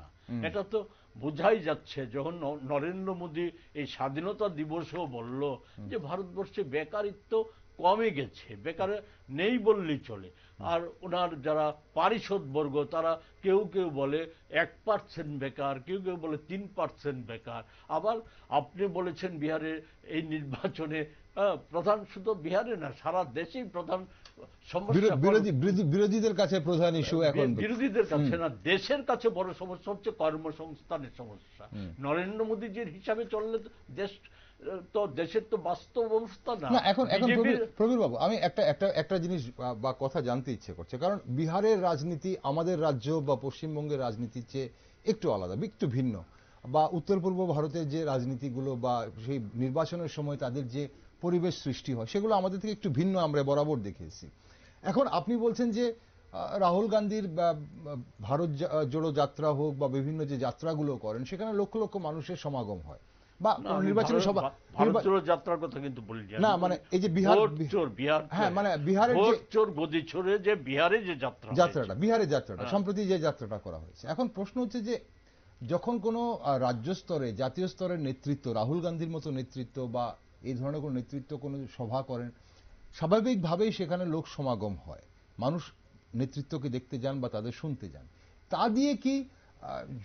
এটা তো বোঝাই যাচ্ছে। যখন নরেন্দ্র মোদী এই স্বাধীনতা দিবসেও বলল যে ভারতবর্ষে বেকারিত্ব কমে গেছে, বেকার নেই বললেই চলে, আর ওনার যারা পারিষদ বর্গ তারা কেউ কেউ বলে 1% বেকার, কেউ কেউ বলে 3% বেকার। আবার আপনি বলেছেন বিহারের এই নির্বাচনে প্রধান, শুধু বিহারে না সারা দেশেই প্রধান সমস্যা, বিরোধীদের কাছে প্রধান ইস্যু এখন, বিরোধীদের কাছে না দেশের কাছে বড় সমস্যা হচ্ছে কর্মসংস্থানের সমস্যা। নরেন্দ্র মোদীজির হিসাবে চললে দেশ তো দেশের তো বাস্তব অবস্থা না। এখন প্রবীর বাবু, আমি একটা জিনিস বা কথা জানতে ইচ্ছে করছে, কারণ বিহারের রাজনীতি আমাদের রাজ্য বা পশ্চিমবঙ্গের রাজনীতির চেয়ে একটু আলাদা, একটু ভিন্ন, বা উত্তর পূর্ব ভারতের যে রাজনীতিগুলো বা সেই নির্বাচনের সময় তাদের যে পরিবেশ সৃষ্টি হয় সেগুলো আমাদের থেকে একটু ভিন্ন, আমরা বরাবর দেখেছি। এখন আপনি বলছেন যে রাহুল গান্ধীর ভারত জোড়ো যাত্রা হোক বা বিভিন্ন যে যাত্রাগুলো করেন সেখানে লক্ষ লক্ষ মানুষের সমাগম হয়, বা নির্বাচনী সভা, ভারত জোড়ো যাত্রার কথা কিন্তু বলি না, মানে এই যে বিহার, হ্যাঁ মানে বিহারের চোর গদি চোরে যে বিহারে যে যাত্রাটা, বিহারের যাত্রাটা সম্প্রতি যে যাত্রাটা করা হয়েছে, এখন প্রশ্ন হচ্ছে যে যখন কোনো রাজ্য স্তরে, জাতীয় স্তরের নেতৃত্ব, রাহুল গান্ধীর মতো নেতৃত্ব বা এই ধরনের কোনো নেতৃত্ব কোনো সভা করেন, স্বাভাবিকভাবেই সেখানে লোক সমাগম হয়, মানুষ নেতৃত্বকে দেখতে যান বা তাদের শুনতে যান। তা দিয়ে কি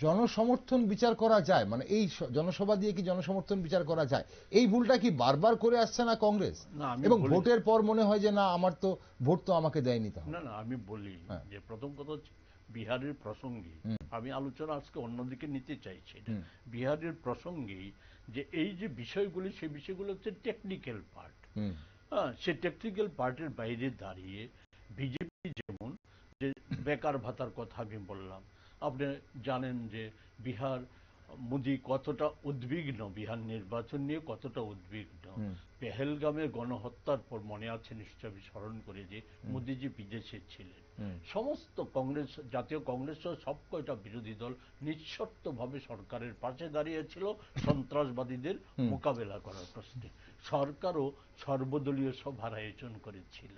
জনসমর্থন বিচার করা যায়? মানে এই জনসভা দিয়ে কি জনসমর্থন বিচার করা যায়? এই ভুলটা কি বারবার করে আসছে না কংগ্রেস? এবং ভোটের পর মনে হয় যে না, আমার তো ভোট তো আমাকে দেয়নি। না না, আমি বলি যে প্রথম কথা হচ্ছে বিহারের প্রসঙ্গে আমি আলোচনা আজকে অন্যদিকে নিতে চাইছি। বিহারের প্রসঙ্গে যে এই যে বিষয়গুলি, সেই বিষয়গুলো হচ্ছে টেকনিক্যাল পার্ট। হ্যাঁ, সেই টেকনিক্যাল পার্টের বাইরে দাঁড়িয়ে বিজেপি যেমন যে বেকার ভাতার কথা আমি বললাম, আপনি জানেন যে বিহার মোদি কতটা উদ্বিগ্ন, বিহার নির্বাচন নিয়ে কতটা উদ্বিগ্ন। পেহেলগামের গণহত্যার পর মনে আছে নিশ্চয়, আমি স্মরণ করে যে মোদিজি বিদেশে ছিলেন, সমস্ত কংগ্রেস, জাতীয় কংগ্রেস সহ সব কয়টা বিরোধী দল নিঃশর্তভাবে সরকারের পাশে দাঁড়িয়েছিল সন্ত্রাসবাদীদের মোকাবেলা করার প্রশ্নে। সরকারও সর্বদলীয় সভার আয়োজন করেছিল।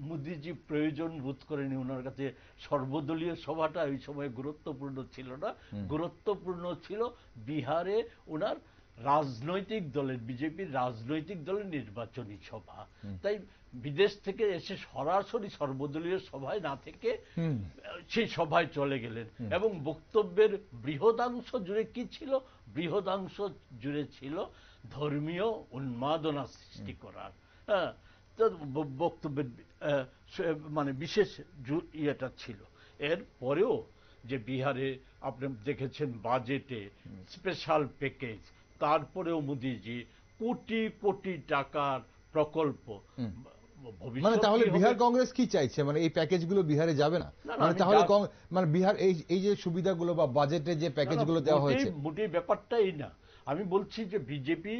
মোদিজি প্রয়োজন বোধ করেনি, ওনার কাছে সর্বদলীয় সভাটা ওই সময় গুরুত্বপূর্ণ ছিল না, গুরুত্বপূর্ণ ছিল বিহারে ওনার রাজনৈতিক দলের, বিজেপির রাজনৈতিক দলের নির্বাচনী সভা। তাই বিদেশ থেকে এসে সরাসরি সর্বদলীয় সভায় না থেকে সেই সভায় চলে গেলেন, এবং বক্তব্যের বৃহদাংশ জুড়ে কি ছিল? বৃহদাংশ জুড়ে ছিল ধর্মীয় উন্মাদনা সৃষ্টি করার। হ্যাঁ, তো বক্তব্যের মানে বিশেষ ইয়েটা ছিল। এর পরেও যে বিহারে আপনি দেখেছেন বাজেটে স্পেশাল প্যাকেজ, তারপরেও মোদিজি কোটি কোটি টাকার প্রকল্প। মানে তাহলে বিহার কংগ্রেস কি চাইছে, মানে এই প্যাকেজগুলো বিহারে যাবে না? মানে তাহলে মানে বিহার এই যে সুবিধাগুলো বা বাজেটে যে প্যাকেজগুলো দেওয়া হয়েছে, মোটেই ব্যাপারটা এই না। আমি বলছি যে বিজেপি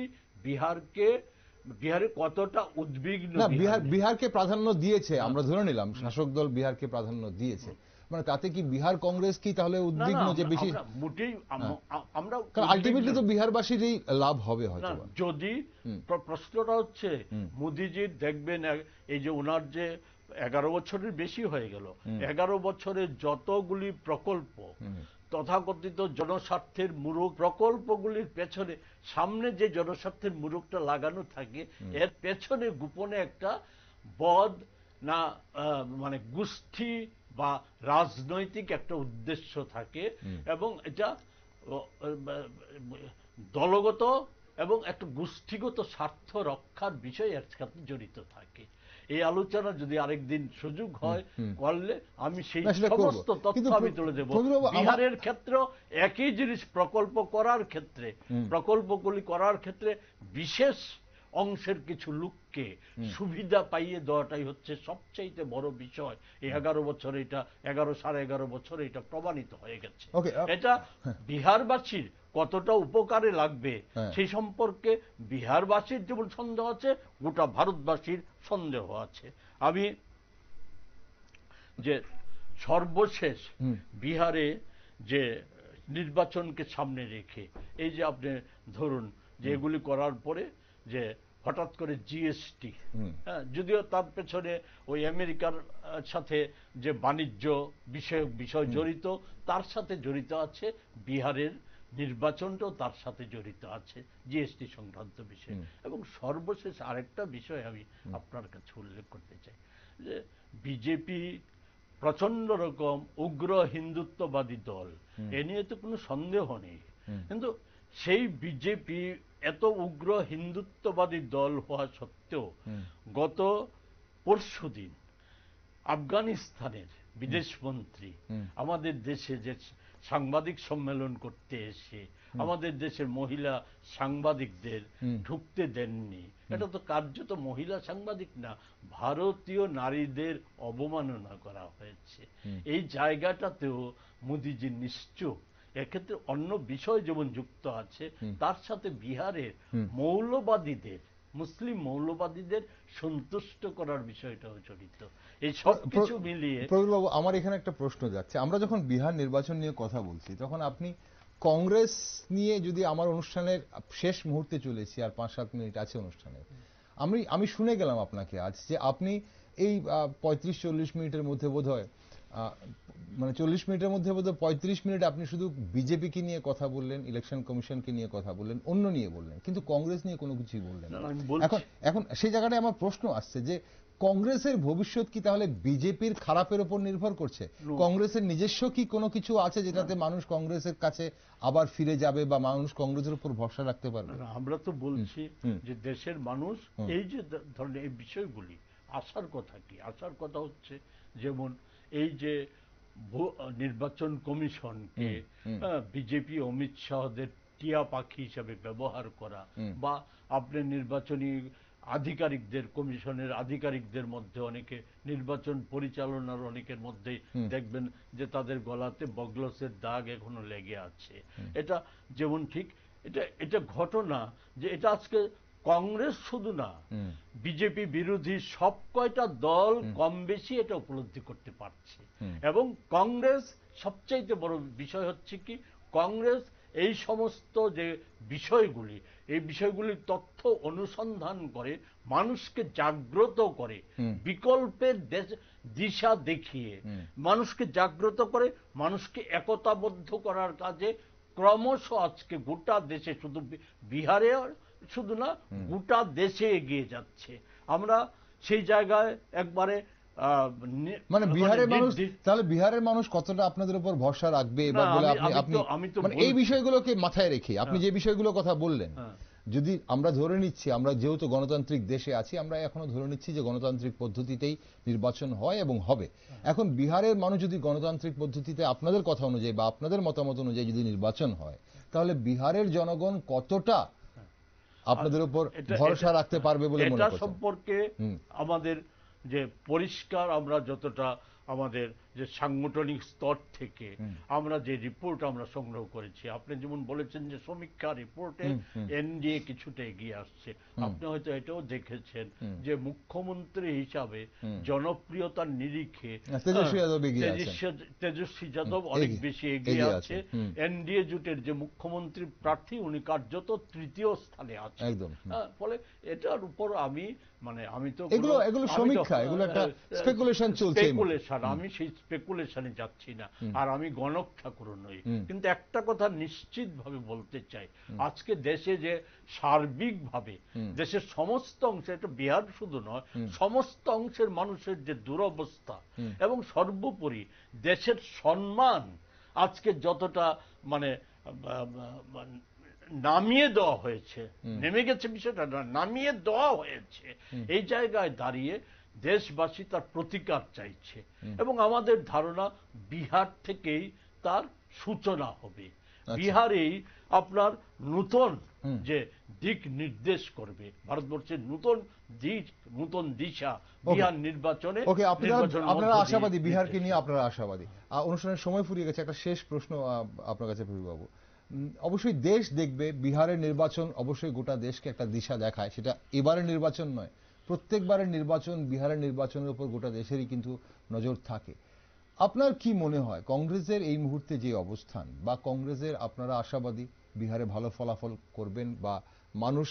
বিহারে কতটা উদ্বিগ্ন। না, বিহারকে প্রাধান্য দিয়েছে, আমরা ধরে নিলাম শাসক দল বিহারকে প্রাধান্য দিয়েছে, মানে তাতে কি বিহার কংগ্রেস কি তাহলে উদ্বিগ্ন যে বেশি? মোটেই আমরা, কারণ আলটিমেটলি তো বিহারবাসীরই লাভ হবে হয়তো। যদি প্রশ্নটা হচ্ছে মোদিজির দেখবেন এই যে ওনার যে 11 বছরের বেশি হয়ে গেল, 11 বছরের যতগুলি প্রকল্প তথাকথিত জনস্বার্থের মূরক প্রকল্পগুলির পেছনে, সামনে যে জনস্বার্থের মূরকটা লাগানো থাকে, এর পেছনে গোপনে একটা বদ না মানে গোষ্ঠী বা রাজনৈতিক একটা উদ্দেশ্য থাকে, এবং এটা দলগত এবং একটা গোষ্ঠীগত স্বার্থ রক্ষার বিষয় এর সাথে জড়িত থাকে। এই আলোচনা যদি আরেকদিন সুযোগ হয় করলে আমি সেই সমস্ত তথ্য আমি তুলে দেব। বিহারের ক্ষেত্রে একই জিনিস, প্রকল্পগুলি করার ক্ষেত্রে বিশেষ অংশের কিছু লোককে সুবিধা পাইয়ে দেওয়াটাই হচ্ছে সবচাইতে বড় বিষয়। এই 11 বছর এটা 11.5 বছর এটা প্রমাণিত হয়ে গেছে। এটা বিহারবাসীর কতটা উপকারে লাগবে সেই সম্পর্কে বিহারবাসীর যেমন সন্দেহ আছে, গোটা ভারতবাসীর সন্দেহ আছে। আমি যে সর্বশেষ বিহারে যে নির্বাচনকে সামনে রেখে এই যে আপনি ধরুন যে এগুলি করার পরে যে হঠাৎ করে জিএসটি, যদিও তার পেছনে ওই আমেরিকার সাথে যে বাণিজ্য বিষয় জড়িত, তার সাথে জড়িত আছে বিহারের নির্বাচনটাও, তার সাথে জড়িত আছে জিএসটি সংক্রান্ত বিষয়। এবং সর্বশেষ আরেকটা বিষয় আমি আপনার কাছে উল্লেখ করতে চাই, যে বিজেপি প্রচন্ড রকম উগ্র হিন্দুত্ববাদী দল, এ নিয়ে তো কোনো সন্দেহ নেই। কিন্তু সেই বিজেপি এত উগ্র হিন্দুত্ববাদী দল হওয়া সত্ত্বেও গত পরশুদিন আফগানিস্তানের বিদেশমন্ত্রী আমাদের দেশে যে সাংবাদিক সম্মেলন করতে এসে আমাদের দেশের মহিলা সাংবাদিকদের ঢুকতে দেননি। এটা তো কার্যত মহিলা সাংবাদিক না, ভারতীয় নারীদের অবমাননা করা হয়েছে। এই জায়গাটাতেও মোদিজি নিশ্চুপ। এক্ষেত্রে অন্য বিষয় যেমন যুক্ত আছে, তার সাথে বিহারের মৌলবাদীদের, মুসলিম মৌলবাদীদের সন্তুষ্ট করার বিষয়টাও জড়িত। এই সব কিছু মিলিয়ে প্রবীরবাবু, আমার এখানে একটা প্রশ্ন যাচ্ছে, আমরা যখন বিহার নির্বাচন নিয়ে কথা বলছি তখন আপনি কংগ্রেস নিয়ে, যদি আমার অনুষ্ঠানের শেষ মুহূর্তে চলেছি আর 5-7 মিনিট আছে অনুষ্ঠানে, আমি শুনে গেলাম আপনাকে আজ যে আপনি এই 35-40 মিনিটের মধ্যে বোধহয় মানে 40 মিনিটের মধ্যে বোধহয় 35 মিনিট আপনি শুধু বিজেপিকে নিয়ে কথা বললেন, ইলেকশন কমিশনকে নিয়ে কথা বললেন, অন্য নিয়ে বললেন, কিন্তু কংগ্রেস নিয়ে কোনো কিছুই বললেন না। এখন সেই জায়গাটায় আমার প্রশ্ন আসছে যে কংগ্রেসের ভবিষ্যৎ কি তাহলে বিজেপির খারাপের উপর নির্ভর করছে? কংগ্রেসের নিজস্ব কি কোনো কিছু আছে যেটাতে মানুষ কংগ্রেসের কাছে আবার ফিরে যাবে বা মানুষ কংগ্রেসের উপর ভরসা রাখতে পারবে? আমরা তো বলছি যে দেশের মানুষ এই যে ধরনের এই বিষয়গুলি আসার কথা কি, আসার কথা হচ্ছে যেমন এই যে নির্বাচন কমিশনকে বিজেপি অমিত শাহদের টিয়া পাখি হিসাবে ব্যবহার করা, বা আপনি নির্বাচনী আধিকারিকদের, কমিশনের আধিকারিকদের মধ্যে অনেকে নির্বাচন পরিচালনার অনেকের মধ্যেই দেখবেন যে তাদের গলাতে বগলসের দাগ এখনো লেগে আছে। এটা যেমন ঠিক এটা ঘটনা যে এটা আজকে কংগ্রেস শুধু না, বিজেপি বিরোধী সব কয়টা দল কম বেশি এটা উপলব্ধি করতে পারছে। এবং কংগ্রেস সবচাইতে বড় বিষয় হচ্ছে কি, কংগ্রেস এই সমস্ত যে বিষয়গুলি, এই বিষয়গুলির তথ্য অনুসন্ধান করে মানুষকে জাগ্রত করে, বিকল্পের দিশা দেখিয়ে মানুষকে জাগ্রত করে, মানুষকে একতাবদ্ধ করার কাজে ক্রমশ আজকে গোটা দেশে, শুধু বিহারে শুধু না গোটা দেশে এগিয়ে যাচ্ছে। আমরা সেই জায়গায় একবারে মানে বিহারের মানুষ, তাহলে বিহারের মানুষ কতটা আপনাদের উপর ভরসা রাখবে বা বলে আপনি মানে এই বিষয়গুলোকে মাথায় রেখে আপনি যে বিষয়গুলো কথা বললেন, যদি আমরা ধরে নিচ্ছি, আমরা যেহেতু গণতান্ত্রিক দেশে আছি, আমরা এখনো ধরে নিচ্ছি যে গণতান্ত্রিক পদ্ধতিতেই নির্বাচন হয় এবং হবে। এখন বিহারের মানুষ যদি গণতান্ত্রিক পদ্ধতিতে আপনাদের কথা অনুযায়ী বা আপনাদের মতামত অনুযায়ী যদি নির্বাচন হয়, তাহলে বিহারের জনগণ কতটা আপনাদের উপর ভরসা রাখতে পারবে বলে মনে করছেন? এটা সম্পর্কে আমাদের যে পরিষ্কার, আমরা যতটা আমাদের যে সাংগঠনিক স্তর থেকে আমরা যে রিপোর্ট আমরা সংগ্রহ করেছি, আপনি যেমন বলেছেন যে সমীক্ষা রিপোর্টে এনডিএ কিছুটা এগিয়ে আসছে, আপনি হয়তো এটাও দেখেছেন যে মুখ্যমন্ত্রী হিসাবে জনপ্রিয়তার নিরিখে তেজস্বী যাদব অনেক বেশি এগিয়ে আছে। এনডিএ জোটের যে মুখ্যমন্ত্রী প্রার্থী উনি কার্যত তৃতীয় স্থানে আছেন। ফলে এটার উপর আমি তো এগুলো সমীক্ষা, এগুলো একটা স্পেকুলেশন চলছে, আমি সেই স্পেকুলেশনে যাচ্ছি না, আর আমি গণক ঠাকুর নই। কিন্তু একটা কথা নিশ্চিত ভাবে বলতে চাই, আজকে দেশে যে সার্বিকভাবে দেশের সমস্ত অংশে, এটা বিহার শুধু নয়, সমস্ত অংশের মানুষের যে দুরবস্থা এবং সর্বোপরি দেশের সম্মান আজকে যতটা নামিয়ে দেওয়া হয়েছে, নেমে গেছে বিষয়টা না, নামিয়ে দেওয়া হয়েছে, এই জায়গায় দাঁড়িয়ে দেশবাসী তার প্রতিকার চাইছে এবং আমাদের ধারণা বিহার থেকেই তার সূচনা হবে। বিহারেই আপনার নূতন যে দিক নির্দেশ করবে, ভারতবর্ষের নূতন দিক, নূতন দিশা বিহার নির্বাচনে। আপনারা আশাবাদী, বিহারকে নিয়ে আপনারা আশাবাদী। অনুষ্ঠানের সময় ফুরিয়ে গেছে, একটা শেষ প্রশ্ন আপনার কাছে বাবু। অবশ্যই দেশ দেখবে বিহারের নির্বাচন অবশ্যই গোটা দেশকে একটা দিশা দেখায়, সেটা এবারের নির্বাচন নয়, প্রত্যেকবারের নির্বাচন বিহারের নির্বাচনের উপর গোটা দেশেরই কিন্তু নজর থাকে। আপনার কি মনে হয় কংগ্রেসের এই মুহূর্তে যে অবস্থান, বা কংগ্রেসের আপনারা আশাবাদী বিহারে ভালো ফলাফল করবেন, বা মানুষ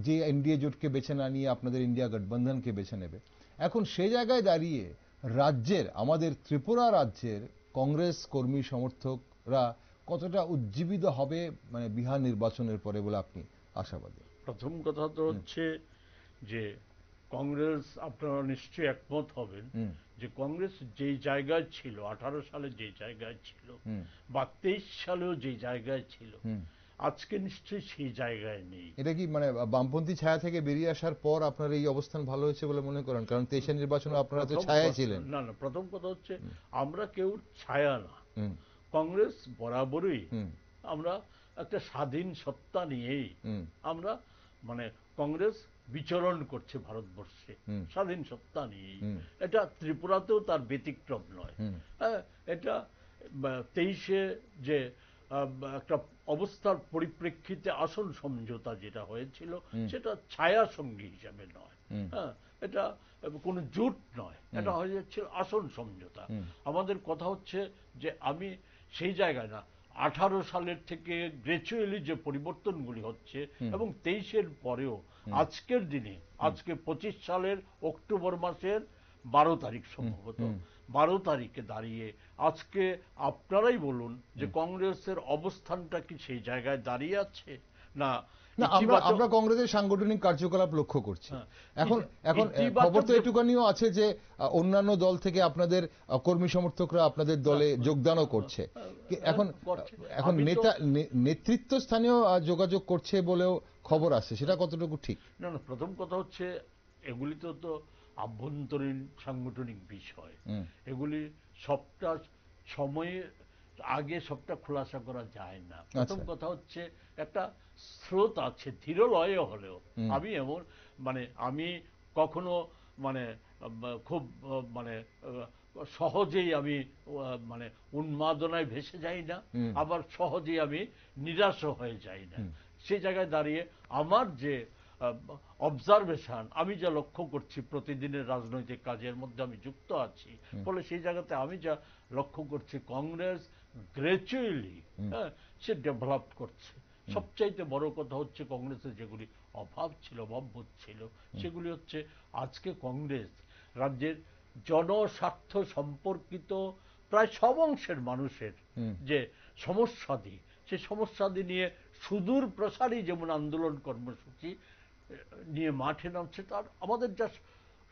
যে এনডিএ জোটকে বেছে না নিয়ে আপনাদের ইন্ডিয়া গঠবন্ধনকে বেছে নেবে, এখন সে জায়গায় দাঁড়িয়ে রাজ্যের, আমাদের ত্রিপুরা রাজ্যের কংগ্রেস কর্মী সমর্থকরা কতটা উজ্জীবিত হবে বিহার নির্বাচনের পরে বলে আপনি আশাবাদী? প্রথম কথা তো হচ্ছে যে কংগ্রেস, আপনারা নিশ্চয়ই একমত হবেন যে কংগ্রেস যেই জায়গায় ছিল 18 সালে, যে জায়গায় ছিল, বা 23 সালেও যে জায়গায় ছিল, আজকে নিশ্চয়ই সেই জায়গায় নেই। এটা কি বামপন্থী ছায়া থেকে বেরিয়ে আসার পর আপনার এই অবস্থান ভালো হয়েছে বলে মনে করেন? কারণ 23 নির্বাচনে আপনারা তো ছায়ায় ছিলেন। না, প্রথম কথা হচ্ছে আমরা কেউ ছায়া না, কংগ্রেস বরাবরই আমরা একটা স্বাধীন সত্তা নিয়েই আমরা কংগ্রেস বিচরণ করছে ভারতবর্ষে, স্বাধীন সত্তা নিয়েই। এটা ত্রিপুরাতেও তার ব্যতিক্রম নয়। এটা 23-এ যে একটা অবস্থার পরিপ্রেক্ষিতে আসন সমঝোতা যেটা হয়েছিল, সেটা ছায়া সঙ্গী হিসাবে নয়, এটা কোনো জোট নয়, এটা হয়ে যাচ্ছিল আসন সমঝোতা। আমাদের কথা হচ্ছে যে আমি সেই জায়গায় না, 18 সালের থেকে গ্র্যাজুয়ালি যে পরিবর্তনগুলি হচ্ছে এবং 23-এর পরেও আজকের দিনে, আজকে 25 সালের অক্টোবর মাসের 12 তারিখ সম্ভবত, 12 তারিখে দাঁড়িয়ে আজকে আপনারাই বলুন যে কংগ্রেসের অবস্থানটা কি সেই জায়গায় দাঁড়িয়ে আছে না? আমরা কংগ্রেসের সাংগঠনিক কার্যকলাপ লক্ষ্য করছি। এখন খবর তো এটুকুনিও আছে যে অন্যান্য দল থেকে আপনাদের কর্মী সমর্থকরা আপনাদের দলে যোগদানও করছে। এখন নেতৃত্ব স্থানীয় যোগাযোগ করছে বলেও খবর আছে, সেটা কতটুকু ঠিক? না, প্রথম কথা হচ্ছে এগুলি তো আভ্যন্তরীণ সাংগঠনিক বিষয়, এগুলি সবটা সময়ে আগে সবটা খোলাসা করা যায় না। প্রথম কথা হচ্ছে একটা স্রোত আছে, ধীর লয়ে হলেও। আমি আমি কখনো খুব সহজেই আমি উন্মাদনায় ভেসে যাই না, আবার সহজেই আমি নিরাশ হয়ে যাই না। সেই জায়গায় দাঁড়িয়ে আমার যে অবজারভেশন, আমি যা লক্ষ্য করছি, প্রতিদিনের রাজনৈতিক কাজের মধ্যে আমি যুক্ত আছি, ফলে সেই জায়গাতে আমি যা লক্ষ্য করছি কংগ্রেস গ্র্যাজুয়ালি সে ডেভেলপ করছে। সবচাইতে বড় কথা হচ্ছে কংগ্রেসের যেগুলি অভাববোধ ছিল, সেগুলি হচ্ছে আজকে কংগ্রেস রাজ্যের জনস্বার্থ সম্পর্কিত প্রায় সব অংশের মানুষের যে সমস্যাদি, সেই সমস্যাদি নিয়ে সুদূর প্রসারী যেমন আন্দোলন কর্মসূচি নিয়ে মাঠে নামছে, তার আমাদের যা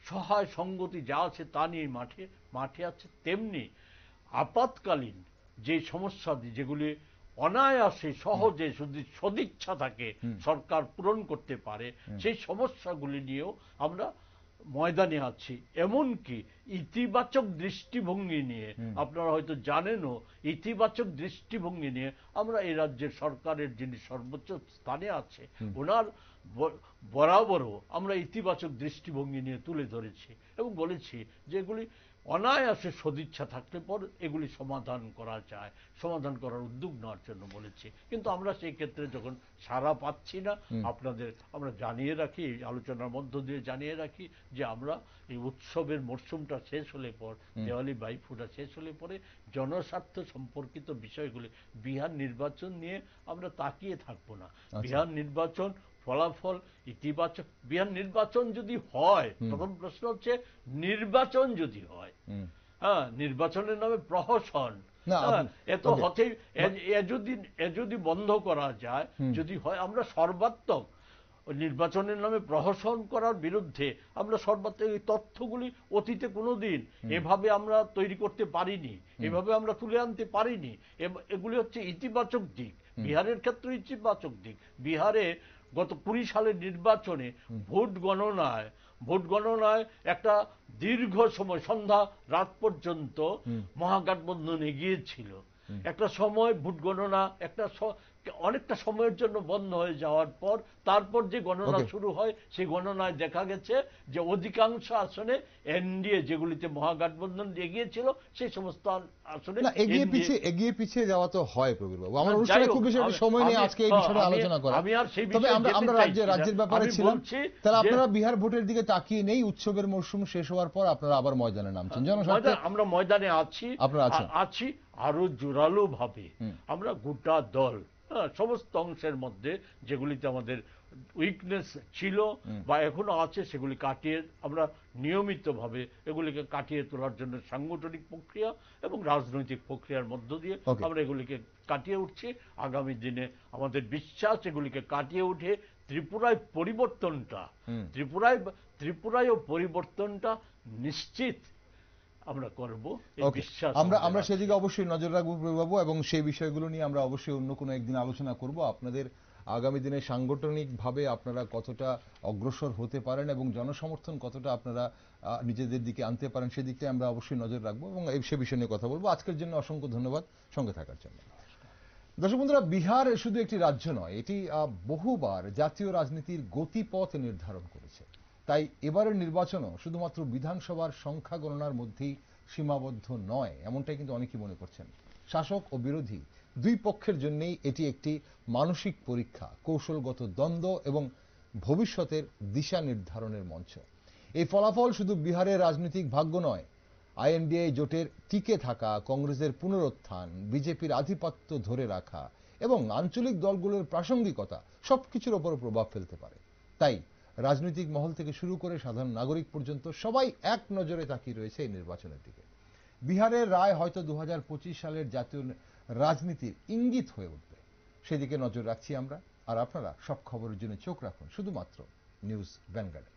সহায় সঙ্গতি যা আছে তা নিয়ে মাঠে আছে, তেমনি আপাতকালীন যে সমস্যা যেগুলি অনায়াসে সহজে যদি সদিচ্ছা থাকে সরকার পূরণ করতে পারে, সেই সমস্যাগুলি নিয়েও আমরা ময়দানে আছি। এমনকি ইতিবাচক দৃষ্টিভঙ্গি নিয়ে, আপনারা হয়তো জানেনও, ইতিবাচক দৃষ্টিভঙ্গি নিয়ে আমরা এই রাজ্যের সরকারের যিনি সর্বোচ্চ স্থানে আছে ওনার বরাবরও আমরা ইতিবাচক দৃষ্টিভঙ্গি নিয়ে তুলে ধরেছি এবং বলেছি যে এগুলি অনায়াসে সদিচ্ছা থাকলে পর এগুলি সমাধান করা যায়, সমাধান করার উদ্যোগ নেওয়ার জন্য বলেছি। কিন্তু আমরা সেই ক্ষেত্রে যখন সাড়া পাচ্ছি না, আপনাদের আমরা জানিয়ে রাখি, এই আলোচনার মধ্য দিয়ে জানিয়ে রাখি যে আমরা এই উৎসবের মরশুমটা শেষ হলে পর, দেওয়ালি বাইফোঁটা শেষ হলে পরে জনস্বার্থ সম্পর্কিত বিষয়গুলি, বিহার নির্বাচন নিয়ে আমরা তাকিয়ে থাকবো না। বিহার নির্বাচন ফলাফল ইতিবাচক, বিহার নির্বাচন যদি হয়, প্রথম প্রশ্ন হচ্ছে নির্বাচন যদি হয়, হ্যাঁ, নির্বাচনের নামে প্রহসন, এত হতে এ যদি বন্ধ করা যায়, যদি হয়, আমরা সর্বাত্মক নির্বাচনের নামে প্রহসন করার বিরুদ্ধে আমরা সর্বাত্মক এই তথ্যগুলি অতীতে কোনোদিন এভাবে আমরা তৈরি করতে পারিনি, এভাবে আমরা তুলে আনতে পারিনি। এগুলি হচ্ছে ইতিবাচক দিক, বিহারের ক্ষেত্রে ইতিবাচক দিক। বিহারে গত 20 সালের নির্বাচনে ভোট গণনায় একটা দীর্ঘ সময়, সন্ধ্যা রাত পর্যন্ত মহাগঠবন্ধন এগিয়ে ছিল। একটা সময় ভোট গণনা অনেকটা সময়ের জন্য বন্ধ হয়ে যাওয়ার পর তারপর যে গণনা শুরু হয়, সেই গণনায় দেখা গেছে যে অধিকাংশ আসনে এনডিএ, যেগুলিতে মহাগঠবন্ধন এগিয়েছিল, সেই সমস্ত আসনে এগিয়ে পিছিয়ে যাওয়া তো হয়। প্রবীর বাবু, আমার অনুষ্ঠানে খুব বেশি সময় নেই আজকে এই বিষয়ে আলোচনা করা, তবে আমরা রাজ্যের ব্যাপারে ছিলাম। তাহলে আপনারা বিহার ভোটের দিকে তাকিয়ে নেই, উৎসবের মরশুম শেষ হওয়ার পর আপনারা আবার ময়দানে নামছেন। আমরা ময়দানে আছি আরো জোরালো ভাবে। আমরা গোটা দল, সমস্ত অংশের মধ্যে যেগুলিতে আমাদের উইকনেস ছিল বা এখনো আছে, সেগুলি কাটিয়ে আমরা নিয়মিতভাবে এগুলিকে কাটিয়ে তোলার জন্য সাংগঠনিক প্রক্রিয়া এবং রাজনৈতিক প্রক্রিয়ার মধ্য দিয়ে আমরা এগুলিকে কাটিয়ে উঠছি। আগামী দিনে আমাদের বিশ্বাস এগুলিকে কাটিয়ে উঠে ত্রিপুরায় পরিবর্তনটা নিশ্চিত আমরা করব, এই বিশ্বাস আমরা সেদিকে অবশ্যই নজর রাখবো বাবু, এবং সেই বিষয়গুলো নিয়ে আমরা অবশ্যই অন্য কোনো একদিন আলোচনা করব। আপনাদের আগামী দিনে সাংগঠনিকভাবে আপনারা কতটা অগ্রসর হতে পারেন এবং জনসমর্থন কতটা আপনারা নিজেদের দিকে আনতে পারেন, সেদিকটা আমরা অবশ্যই নজর রাখবো এবং সে বিষয় নিয়ে কথা বলবো। আজকের জন্য অসংখ্য ধন্যবাদ সঙ্গে থাকার জন্য। দর্শক বন্ধুরা, বিহার শুধু একটি রাজ্য নয়, এটি বহুবার জাতীয় রাজনীতির গতিপথ নির্ধারণ করেছে। তাই এবারের নির্বাচনও শুধুমাত্র বিধানসভার সংখ্যা গণনার মধ্যেই সীমাবদ্ধ নয়, এমনটাই কিন্তু অনেকেই মনে করছেন। শাসক ও বিরোধী দুই পক্ষের জন্যই এটি একটি মানসিক পরীক্ষা, কৌশলগত দ্বন্দ্ব এবং ভবিষ্যতের দিশা নির্ধারণের মঞ্চ। এই ফলাফল শুধু বিহারের রাজনৈতিক ভাগ্য নয়, আইএনডিএ জোটের টিকে থাকা, কংগ্রেসের পুনরুত্থান, বিজেপির আধিপত্য ধরে রাখা এবং আঞ্চলিক দলগুলোর প্রাসঙ্গিকতা সবকিছুর ওপর প্রভাব ফেলতে পারে। তাই রাজনৈতিক মহল থেকে শুরু করে সাধারণ নাগরিক পর্যন্ত সবাই এক নজরে তাকিয়ে রয়েছে এই নির্বাচনের দিকে। বিহারের রায় হয়তো 2025 সালের জাতীয় রাজনীতির ইঙ্গিত হয়ে উঠবে, সেদিকে নজর রাখছি আমরা। আর আপনারা সব খবরের জন্য চোখ রাখুন শুধুমাত্র নিউজ ভ্যানগার্ডে।